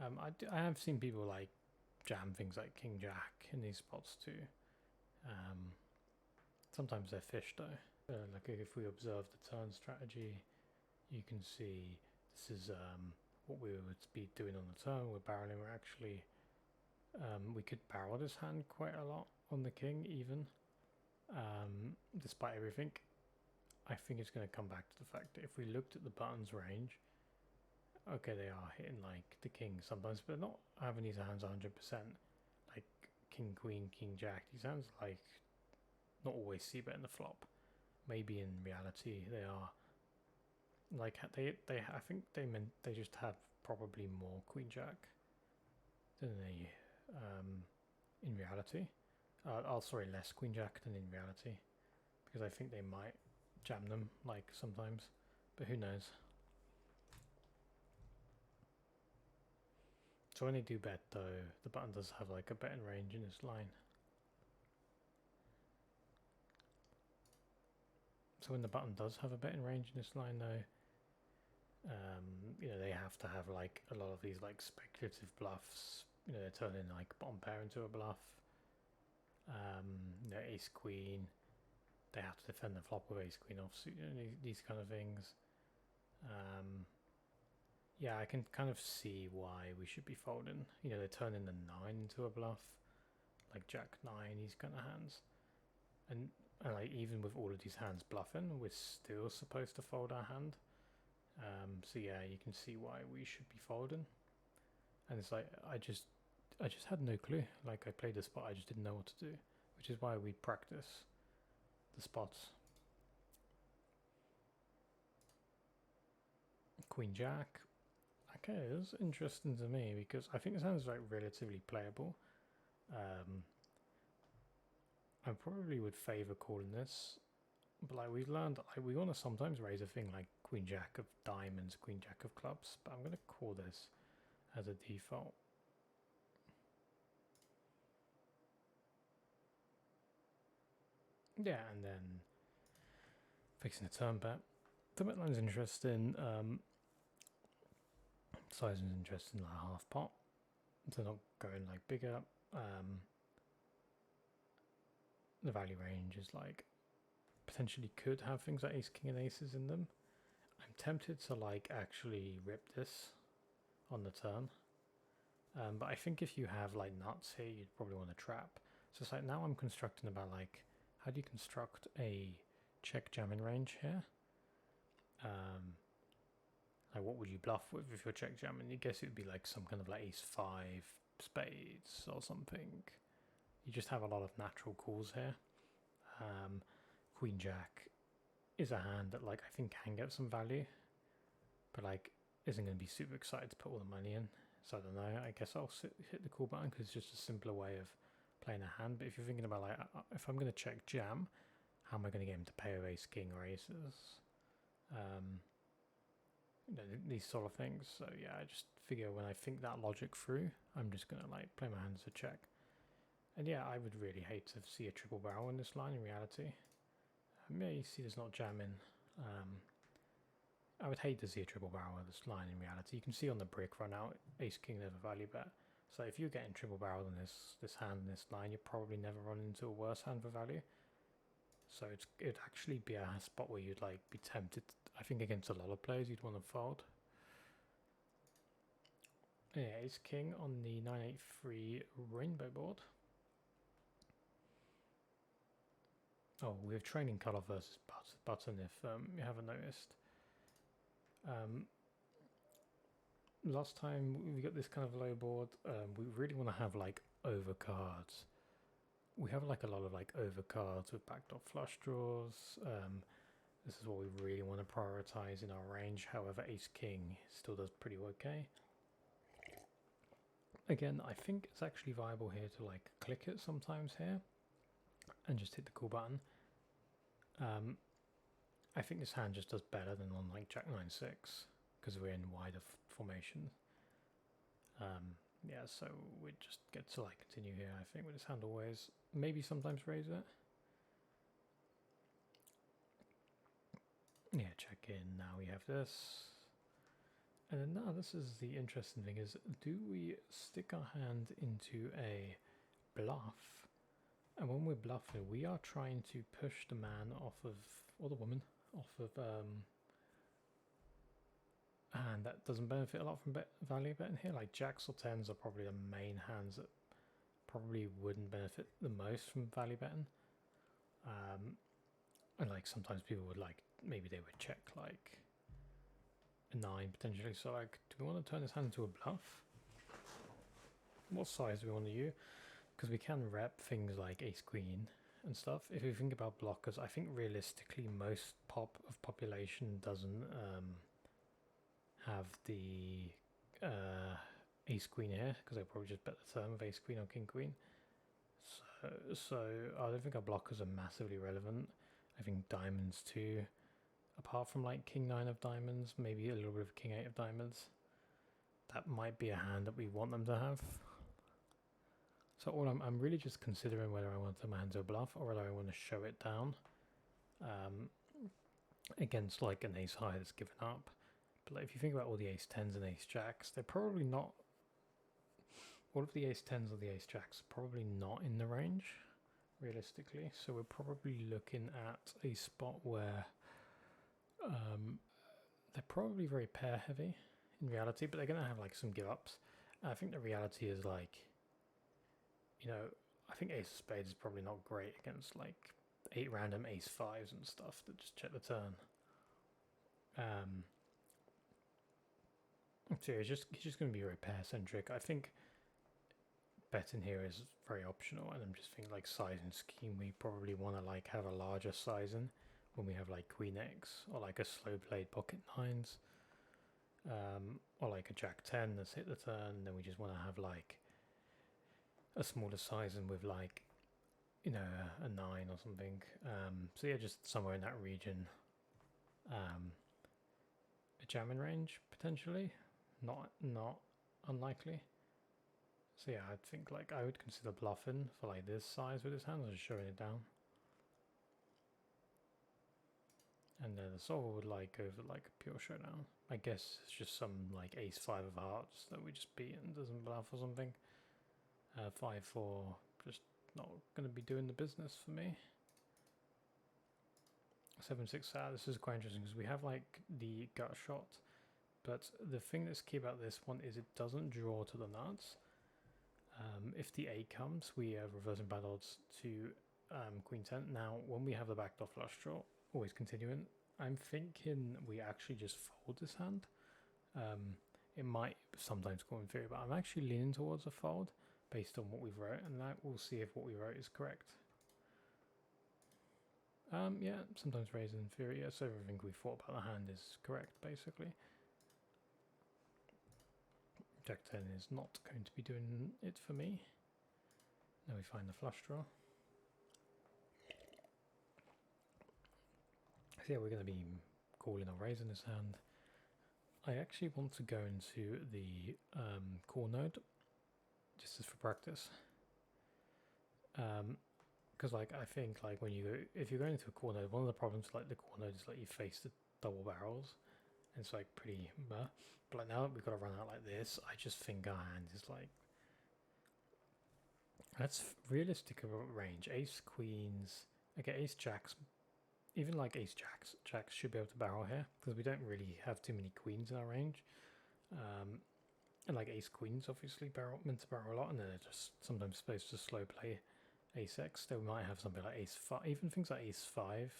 I have seen people like jam things like King Jack in these spots too. Sometimes they're fish though. Like if we observe the turn strategy, you can see this is what we would be doing on the turn. We're barreling. We're actually we could barrel this hand quite a lot on the king even, despite everything. I think it's going to come back to the fact that if we looked at the buttons range, okay, they are hitting like the king sometimes, but not having these hands 100%. Like king, queen, king, jack. These hands like not always c-bet in the flop. Maybe in reality they are like they I think they just have probably more queen jack than they in reality. Sorry, less queen jack than in reality, because I think they might jam them like sometimes, but who knows. So when they do bet though, the button does have like a betting range in this line. So when the button does have a betting range in this line though, you know, they have to have like a lot of these like speculative bluffs. You know, they're turning like bottom pair into a bluff. You know, ace queen. They have to defend the flop with ace queen offsuit. You know, these kind of things. Yeah, I can kind of see why we should be folding. You know, they're turning the 9 into a bluff, like jack 9, these kind of hands. And like even with all of these hands bluffing, we're still supposed to fold our hand. So yeah, you can see why we should be folding. And it's like I just had no clue. Like I played the spot, I just didn't know what to do, which is why we practice the spots. Queen Jack. Okay, it's interesting to me because I think this hand is like relatively playable. I probably would favour calling this, but like we've learned, like we want to sometimes raise a thing like Queen Jack of diamonds, Queen Jack of clubs, but I'm going to call this as a default. Yeah, and then fixing a turn bet. The bet line's interesting. Sizing is interesting, like half pot. So not going like bigger. The value range is like potentially could have things like ace, king, and aces in them. I'm tempted to like actually rip this on the turn. But I think if you have like nuts here, you'd probably want to trap. So it's like now I'm constructing about like, how do you construct a check jamming range here? Like what would you bluff with if you're check jamming? I guess it would be like some kind of like ace 5 spades or something. You just have a lot of natural calls here. Queen Jack is a hand that like I think can get some value, but like isn't going to be super excited to put all the money in. So I don't know. I guess I'll hit the call button because it's just a simpler way of playing a hand. But if you're thinking about like if I'm going to check jam, how am I going to get him to pay with ace king or aces? You know, these sort of things. So yeah, I just figure when I think that logic through, I'm just going to like play my hand as a check. And yeah, I would really hate to see a triple barrel in this line in reality. Yeah, you see there's not jamming. I would hate to see a triple barrel in this line in reality. You can see on the brick run out, ace king never value bet. So if you're getting triple barreled in this hand and this line, you're probably never run into a worse hand for value. So it'd actually be a spot where you'd like be tempted. I think against a lot of players you'd want to fold. Yeah, ace king on the 983 rainbow board. Oh, we have training colour versus button if you haven't noticed. Last time we got this kind of low board, we really want to have like overcards. We have like a lot of like overcards with backdoor flush draws. This is what we really want to prioritize in our range. However, ace king still does pretty okay. Again, I think it's actually viable here to like click it sometimes here and just hit the call button. I think this hand just does better than on like Jack 9-6 because we're in wider formation. Yeah, so we just get to like continue here. I think with this hand always, maybe sometimes raise it. Yeah, check in. Now we have this. And then now this is the interesting thing is, do we stick our hand into a bluff? And when we're bluffing, we are trying to push the man off of, or the woman, off of a hand that doesn't benefit a lot from value betting here. Like jacks or tens are probably the main hands that probably wouldn't benefit the most from value betting. And like sometimes people would like, maybe they would check like a 9 potentially. So like, do we want to turn this hand into a bluff? What size do we want to use? Because we can rep things like ace queen and stuff. If you think about blockers, I think realistically most population doesn't have the ace queen here, because they probably just bet the turn with ace queen or king queen. So I don't think our blockers are massively relevant. I think diamonds too, apart from like king 9 of diamonds, maybe a little bit of king 8 of diamonds, that might be a hand that we want them to have. So all I'm really just considering whether I want them hand to a bluff or whether I want to show it down against like an ace high that's given up. But like, if you think about all the ace 10s and ace jacks, they're probably not, all of the ace 10s or the ace jacks are probably not in the range realistically. So we're probably looking at a spot where they're probably very pair heavy in reality, but they're going to have like some give ups. And I think the reality is like, you know, I think ace of spades is probably not great against like 8 random ace 5s and stuff that just check the turn. So it's just going to be very pair centric. I think betting here is very optional, and I'm just thinking like size and scheme. We probably want to like have a larger sizing when we have like queen x or like a slow played pocket 9s, or like a jack 10 that's hit the turn. And then we just want to have like a smaller sizing with like, you know, a 9 or something. So yeah, just somewhere in that region. A jamming range potentially, not unlikely. So yeah, I think like I would consider bluffing for like this size with this hand, or just showing it down. And then the solver would like go for like a pure showdown. I guess it's just some like ace 5 of hearts that we just beat and doesn't bluff or something. 5-4, just not going to be doing the business for me. 7-6, this is quite interesting because we have like the gut shot, but the thing that's key about this one is it doesn't draw to the nuts. If the 8 comes, we are reversing bad odds to queen 10. Now, when we have the backdoor flush draw, always continuing, I'm thinking we actually just fold this hand. It might sometimes go in theory, but I'm actually leaning towards a fold based on what we've wrote, and that we'll see if what we wrote is correct. Yeah, sometimes raise in theory, yeah, so everything we thought about the hand is correct, basically. Jack 10 is not going to be doing it for me. Now we find the flush draw. So yeah, we're going to be calling or raising this hand. I actually want to go into the core node, just as for practice. Because like I think like when you go, if you're going into a core node, one of the problems like the core node is like you face the double barrels, and it's like pretty but like now that we've got to run out like this, I just think our hand is like That's realistic range. Ace queens. Okay, ace jacks. Even like ace jacks should be able to barrel here because we don't really have too many queens in our range. And like ace queens, obviously meant to barrel a lot, and then they're just sometimes supposed to slow play ace x. They might have something like ace 5, even things like ace 5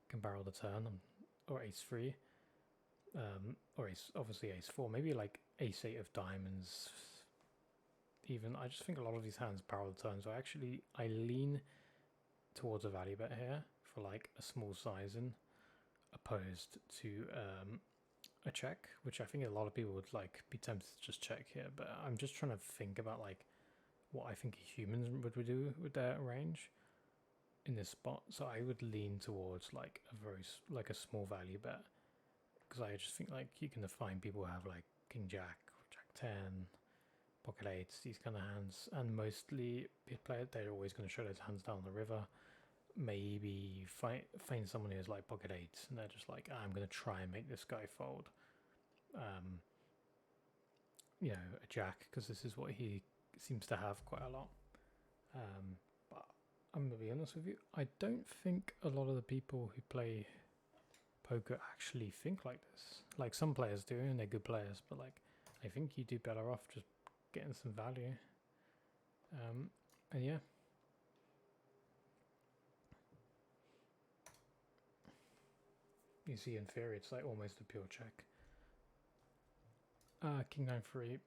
can barrel the turn, or ace 3, or obviously ace 4, maybe like ace 8 of diamonds. Even I just think a lot of these hands barrel the turn, so I lean towards a value bet here for like a small sizing, opposed to a check, which I think a lot of people would like be tempted to just check here. But I'm just trying to think about like what I think humans would do with their range in this spot. So I would lean towards like a small value bet, because I just think like you can find people who have like king jack, jack 10, pocket 8s, these kind of hands, and mostly they're always going to show those hands down the river. Maybe find someone who's like pocket 8s and they're just like, I'm going to try and make this guy fold you know, a jack, because this is what he seems to have quite a lot. But I'm going to be honest with you, I don't think a lot of the people who play poker actually think like this. Like some players do, and they're good players, but like I think you do better off just getting some value. And yeah. You see in theory it's like almost a pure check. King 9-3.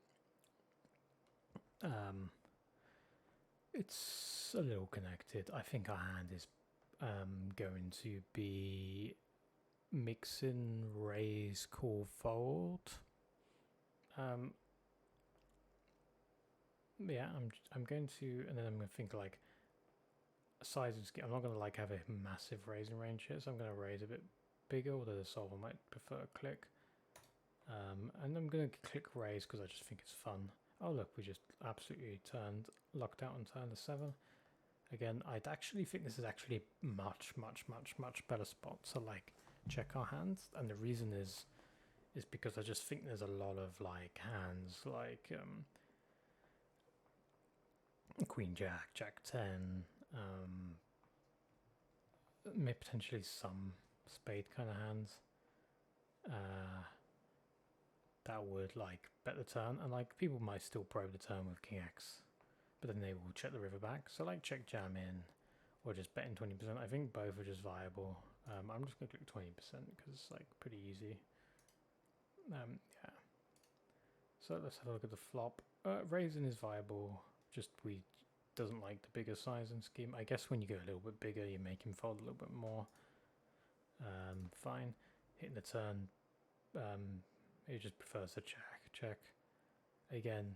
It's a little connected. I think our hand is going to be mixing raise, call, fold. Yeah, I'm going to, and then I'm going to think like a size of scheme. I'm not going to like have a massive raising range here, so I'm going to raise a bit bigger, although the solver might prefer a click. And I'm going to click raise because I just think it's fun. Oh look, we just absolutely lucked out on turn the 7. Again, I'd actually think this is actually much better spot to like check our hands, and the reason is because I just think there's a lot of like hands like Queen Jack, Jack 10, maybe potentially some spade kind of hands that would like bet the turn, and like people might still probe the turn with King X, but then they will check the river back. So like check jam in, or just betting 20%. I think both are just viable. I'm just gonna click 20% because it's like pretty easy. Yeah. So let's have a look at the flop. Raising is viable. Just we doesn't like the bigger sizing scheme. I guess when you go a little bit bigger, you make him fold a little bit more. Fine. Hitting the turn. He just prefers to check. Again,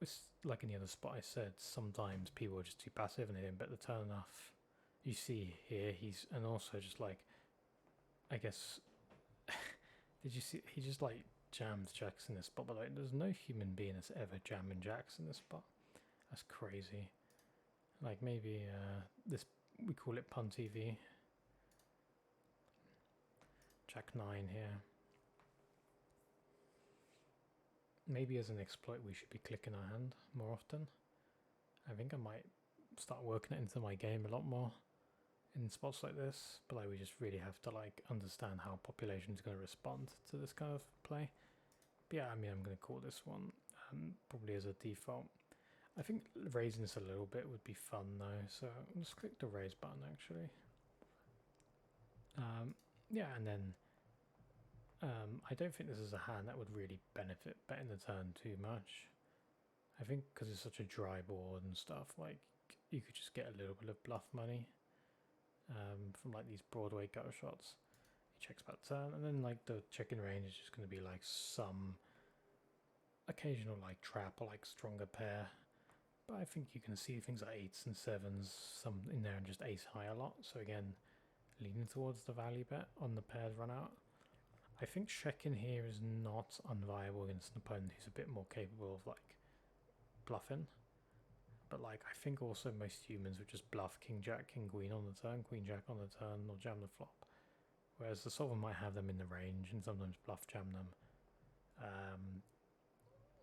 it's like any other spot I said, sometimes people are just too passive and they don't bet the turn enough. You see here, and also just like, I guess, did you see, he just like jams jacks in this spot, but like there's no human being that's ever jamming jacks in this spot. That's crazy. Like maybe this, we call it pun TV. Jack 9 here. Maybe as an exploit we should be clicking our hand more often. I think I might start working it into my game a lot more in spots like this, but like we just really have to like understand how population is going to respond to this kind of play. But yeah, I mean, I'm going to call this one probably as a default. I think raising this a little bit would be fun though, so let's click the raise button actually. Yeah, and then I don't think this is a hand that would really benefit betting the turn too much. I think because it's such a dry board and stuff, like you could just get a little bit of bluff money from like these Broadway gutter shots. He checks back turn, and then like the check-in range is just going to be like some occasional like trap or like stronger pair. But I think you can see things like 8s and 7s, some in there, and just ace high a lot. So again, leaning towards the value bet on the pairs run out. I think checking here is not unviable against an opponent who's a bit more capable of like bluffing. But like I think also most humans would just bluff King Jack, King Queen on the turn, Queen Jack on the turn, or jam the flop. Whereas the solver might have them in the range and sometimes bluff jam them.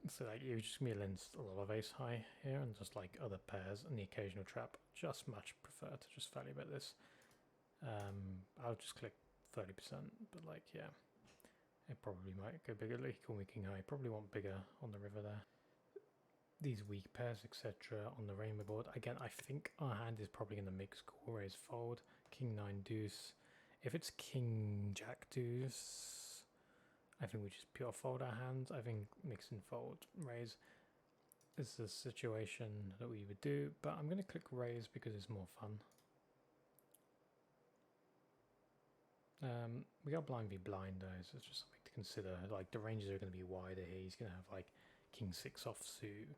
So like you're just gonna be against a lot of ace high here and just like other pairs and the occasional trap. Just much prefer to just value bet this. I'll just click 30%, but like yeah, it probably might go bigger. Like call me king high. Probably want bigger on the river there. These weak pairs, etc. on the rainbow board. Again, I think our hand is probably going to mix call, raise, fold. King 9 deuce. If it's king jack deuce, I think we just pure fold our hands. I think mix and fold, raise is the situation that we would do, but I'm going to click raise because it's more fun. We got blind v blind though, so it's just something to consider. Like the ranges are going to be wider here. He's going to have like king 6 offsuit,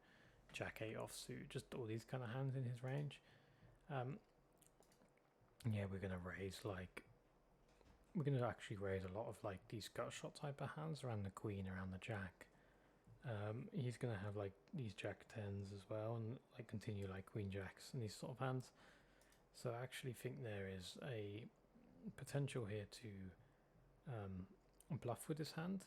jack 8 offsuit, just all these kind of hands in his range. Yeah, we're going to raise like, we're going to actually raise a lot of like these gut shot type of hands around the queen, around the jack. He's going to have like these jack 10s as well, and like continue like queen jacks and these sort of hands. So I actually think there is a potential here to bluff with this hand.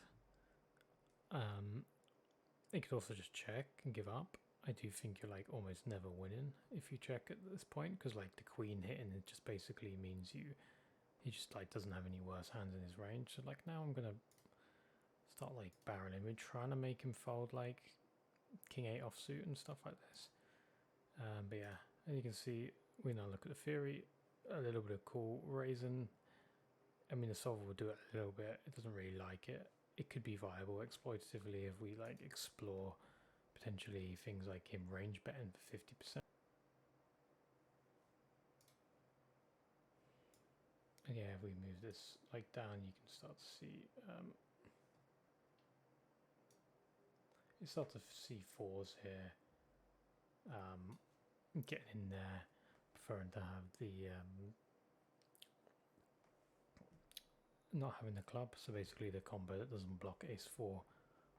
It could also just check and give up. I do think you're like almost never winning if you check at this point, because like the queen hitting it just basically means he just like doesn't have any worse hands in his range. So like now I'm gonna start like barreling. We're trying to make him fold like king 8 offsuit and stuff like this. But yeah, as you can see, we now look at the theory. A little bit of call raising. I mean, the solver will do it a little bit. It doesn't really like it. It could be viable exploitatively if we like explore potentially things like him range betting for 50%. And yeah, if we move this like down, you can start to see you start to see fours here. Getting in there, preferring to have the not having the club, so basically the combo that doesn't block ace 4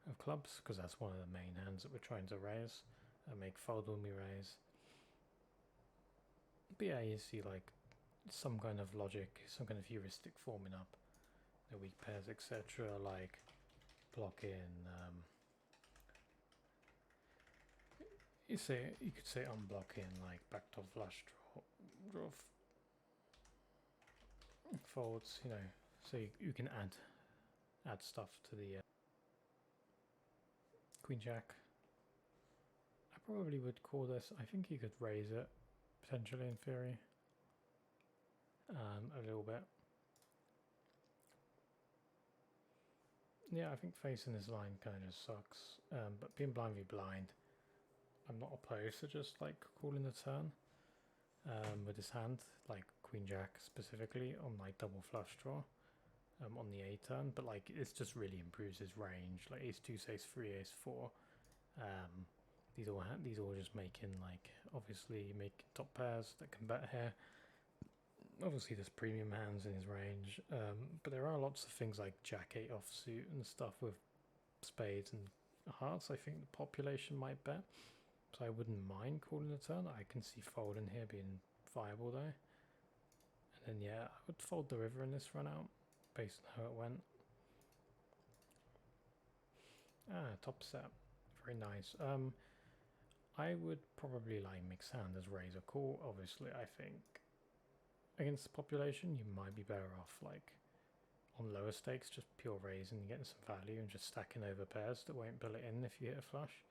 of clubs, because that's one of the main hands that we're trying to raise and make fold when we raise. But yeah, you see like some kind of logic, some kind of heuristic forming up, the weak pairs, etc. like blocking. You could say unblocking like back top flush draw folds, you know, so you can add stuff to the queen jack. I probably would call this. I think you could raise it potentially in theory a little bit. Yeah, I think facing this line kind of just sucks, but being blind v blind, I'm not opposed to just like calling the turn with his hand, like queen jack specifically on like double flush draw on the A turn, but like it just really improves his range, like ace 2, ace 3, ace 4. These all just making like obviously make top pairs that can bet here. Obviously there's premium hands in his range, but there are lots of things like jack 8 offsuit and stuff with spades and hearts. I think the population might bet, so I wouldn't mind calling the turn. I can see folding here being viable though. And then yeah, I would fold the river in this run out based on how it went. Top set, very nice. I would probably like mix hand as raise or call. Obviously I think against the population you might be better off like on lower stakes just pure raising and getting some value and just stacking over pairs that won't pull it in if you hit a flush.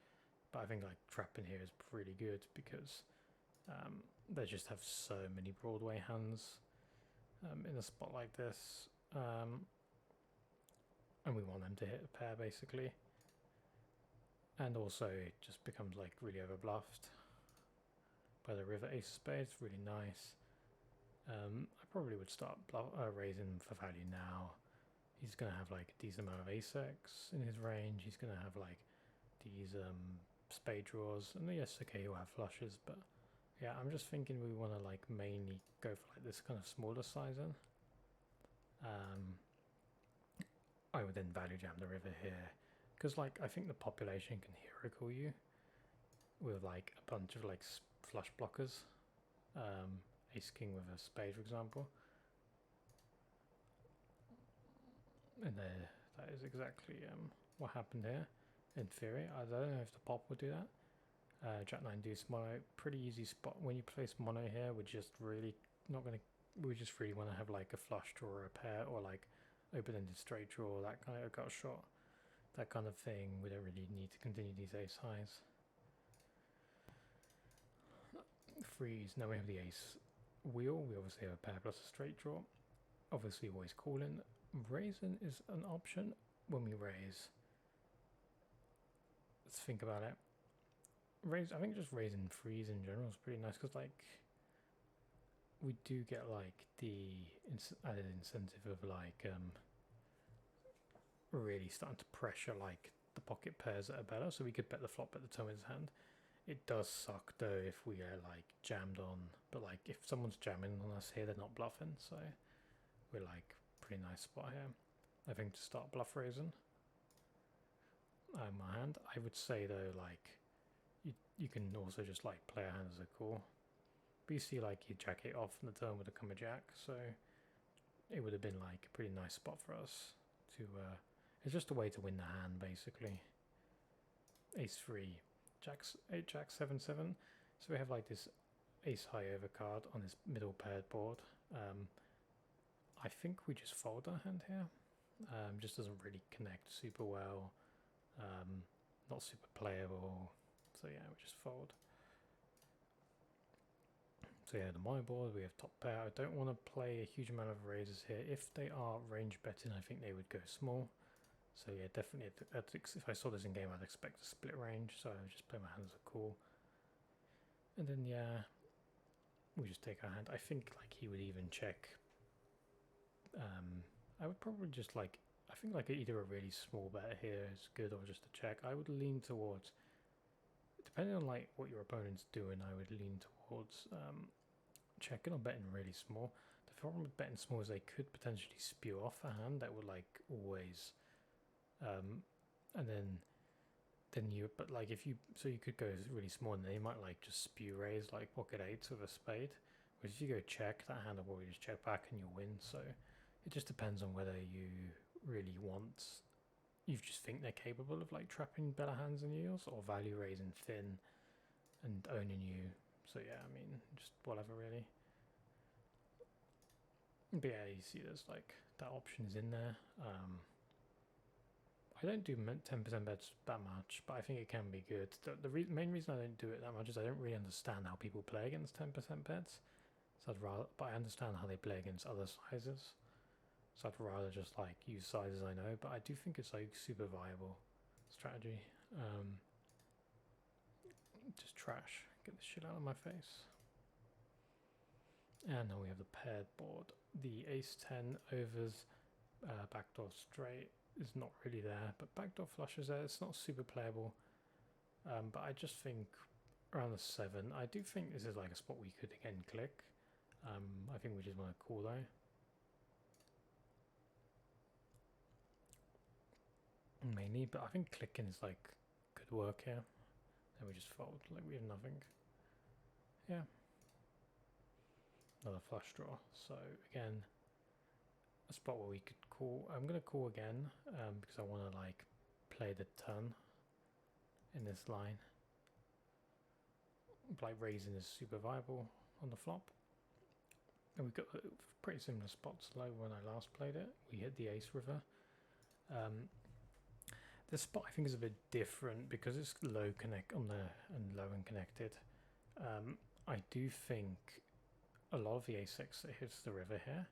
But I think like trapping here is pretty good because they just have so many Broadway hands in a spot like this, and we want them to hit a pair basically. And also it just becomes like really over bluffed by the river ace of spades. Really nice. I probably would start raising for value now. He's going to have like a decent amount of ace-x in his range. He's going to have like these spade draws, and yes, okay, he'll have flushes, but yeah, I'm just thinking we want to like mainly go for like this kind of smaller sizing. I would then value jam the river here because like I think the population can hero call you with like a bunch of like flush blockers, ace king with a spade for example, and there, that is exactly what happened here. in theory. I don't know if the pop would do that. Jack 9 deuce mono, pretty easy spot. When you place mono here, we're just really not going to, we just really want to have like a flush draw or a pair, or like open-ended straight draw, that kind of gut shot, that kind of thing. We don't really need to continue these ace highs. Freeze, now we have the ace wheel, we obviously have a pair plus a straight draw. Obviously always calling. Raising is an option when we raise. Let's think about it. I think just raising freeze in general is pretty nice, because like we do get like the added incentive of like really starting to pressure like the pocket pairs that are better, so we could bet the flop at the turn with his hand. It does suck though if we are like jammed on, but like if someone's jamming on us here, they're not bluffing, so we're like pretty nice spot here. I think to start bluff raising. My hand, I would say though, like you can also just like play a hand as a call. But you see like you jack it off and the turn would have come a jack, so it would have been like a pretty nice spot for us to it's just a way to win the hand basically. Ace 3, jacks 8 jack 7 7, so we have like this ace high over card on this middle paired board. I think we just fold our hand here. Just doesn't really connect super well, not super playable, so yeah, we just fold. So yeah, the mono board, we have top pair. I don't want to play a huge amount of raises here. If they are range betting, I think they would go small. So yeah, definitely, if I saw this in game, I'd expect a split range, so I would just play my hand as a call. And then yeah, we just take our hand. I think like he would even check. I would probably just like, I think like either a really small bet here is good, or just a check. I would lean towards, depending on like what your opponent's doing, I would lean towards checking or betting really small. The problem with betting small is they could potentially spew off a hand that would like always, and then you, but like if you, so you could go really small and they might like just spew raise like pocket eights with a spade. Whereas if you go check, that hand will probably just check back and you'll win. So it just depends on whether you really want, you just think they're capable of like trapping better hands than yours, or value raising thin and owning you. So yeah, I mean, just whatever really. But yeah, you see there's like that option is in there. I don't do 10% bets that much, but I think it can be good. The main reason I don't do it that much is I don't really understand how people play against 10% bets. So I'd rather, but I understand how they play against other sizes. So I'd rather just like use sizes I know, but I do think it's like super viable strategy. Just trash. Get this shit out of my face. And now we have the paired board. The ace 10 overs, backdoor straight is not really there, but backdoor flushes there. It's not super playable. But I just think around the 7, I do think this is like a spot we could again click. I think we just want to call though. Mainly, but I think clicking is like good work here. Then we just fold, like we have nothing. Yeah. Another flush draw. So again, a spot where we could call. I'm going to call again because I want to like play the turn in this line. Like raising is super viable on the flop. And we've got pretty similar spots like when I last played it. We hit the ace river. This spot I think is a bit different because it's low connect on the and low and connected. I do think a lot of the ace x hits the river here,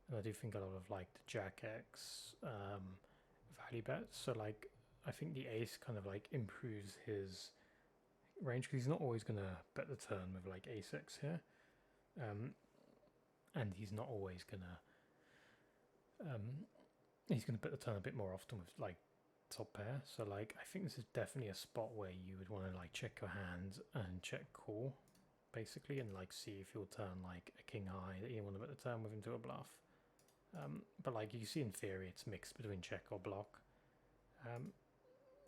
and I do think a lot of like the jack x value bets. So like I think the ace kind of like improves his range because he's not always gonna bet the turn with like ace x here, and he's not always gonna he's gonna bet the turn a bit more often with like top pair. So like I think this is definitely a spot where you would want to like check your hand and check call basically, and like see if you'll turn like a king high that you want to bet the turn with into a bluff. But like you see in theory it's mixed between check or block.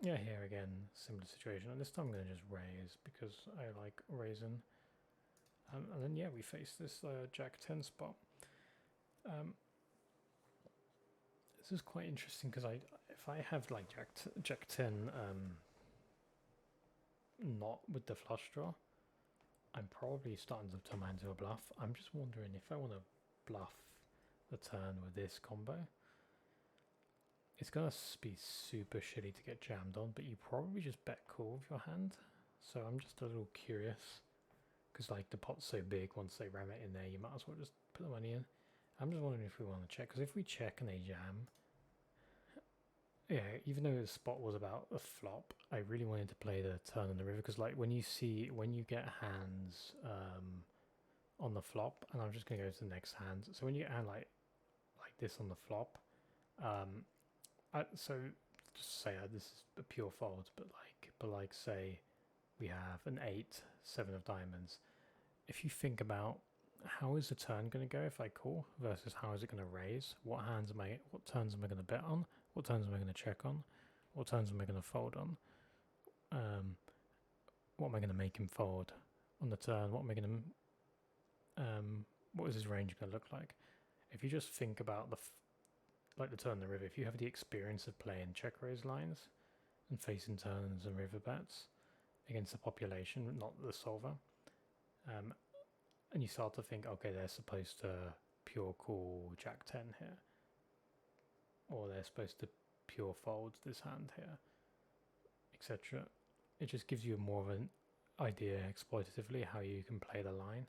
Yeah, here again similar situation, and this time I'm going to just raise because I like raising. And then yeah, we face this jack 10 spot. This is quite interesting because if I have like Jack 10 not with the flush draw, I'm probably starting to turn my hand into a bluff. I'm just wondering if I want to bluff the turn with this combo. It's going to be super shitty to get jammed on, but you probably just bet call with your hand. So I'm just a little curious, because like the pot's so big, once they ram it in there, you might as well just put the money in. I'm just wondering if we want to check, because if we check and they jam, yeah, even though the spot was about a flop, I really wanted to play the turn on the river, because like when you get hands on the flop, and I'm just going to go to the next hand. So when you get a hand like this on the flop, so just say this is a pure fold, but like say we have an 8, 7 of diamonds. If you think about how is the turn going to go if I call versus how is it going to raise, what turns am I going to bet on, what turns am I going to check on, what turns am I going to fold on, what am I going to make him fold on the turn, what is his range going to look like. If you just think about the turn on the river, if you have the experience of playing check raise lines and facing turns and river bets against the population, not the solver, and you start to think, okay, they're supposed to pure call Jack 10 here, or they're supposed to pure fold this hand here, etc. It just gives you more of an idea exploitatively how you can play the line.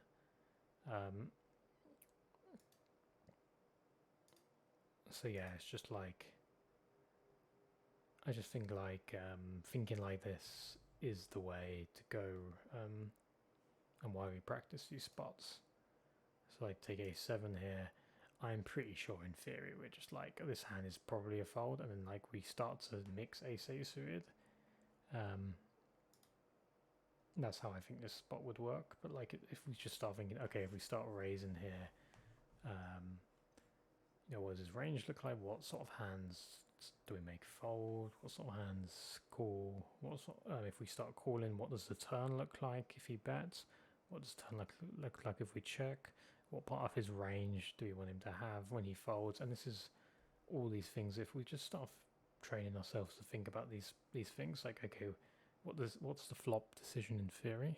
So yeah, it's just like, I just think like thinking like this is the way to go, and why we practice these spots. So like take A7 here, I'm pretty sure in theory we're just like, this hand is probably a fold, and then like we start to mix ace-8 suited. That's how I think this spot would work. But like if we just start thinking, okay, if we start raising here, what does his range look like? What sort of hands do we make fold? What sort of hands call? If we start calling, what does the turn look like if he bets? What does the turn look like if we check? What part of his range do we want him to have when he folds? And this is all these things. If we just start training ourselves to think about these things, like, okay, what's the flop decision in theory?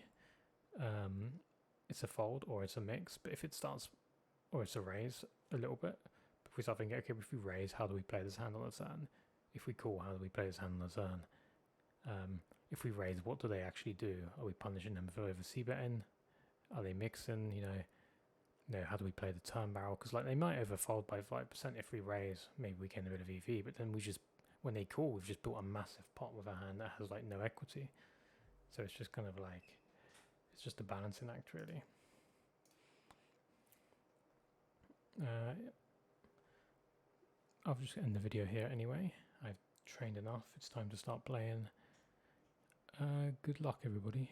It's a fold or it's a mix, but if it starts, or it's a raise a little bit. If we start thinking, okay, if we raise, how do we play this hand on the turn? If we call, how do we play this hand on the turn? If we raise, what do they actually do? Are we punishing them for over c-betting? Are they mixing? How do we play the turn barrel? Because like they might overfold by 5% if we raise. Maybe we gain a bit of EV, but then when they call, we've just built a massive pot with a hand that has like no equity. So it's just kind of like, it's just a balancing act really. I'll just end the video here anyway. I've trained enough. It's time to start playing. Good luck, everybody.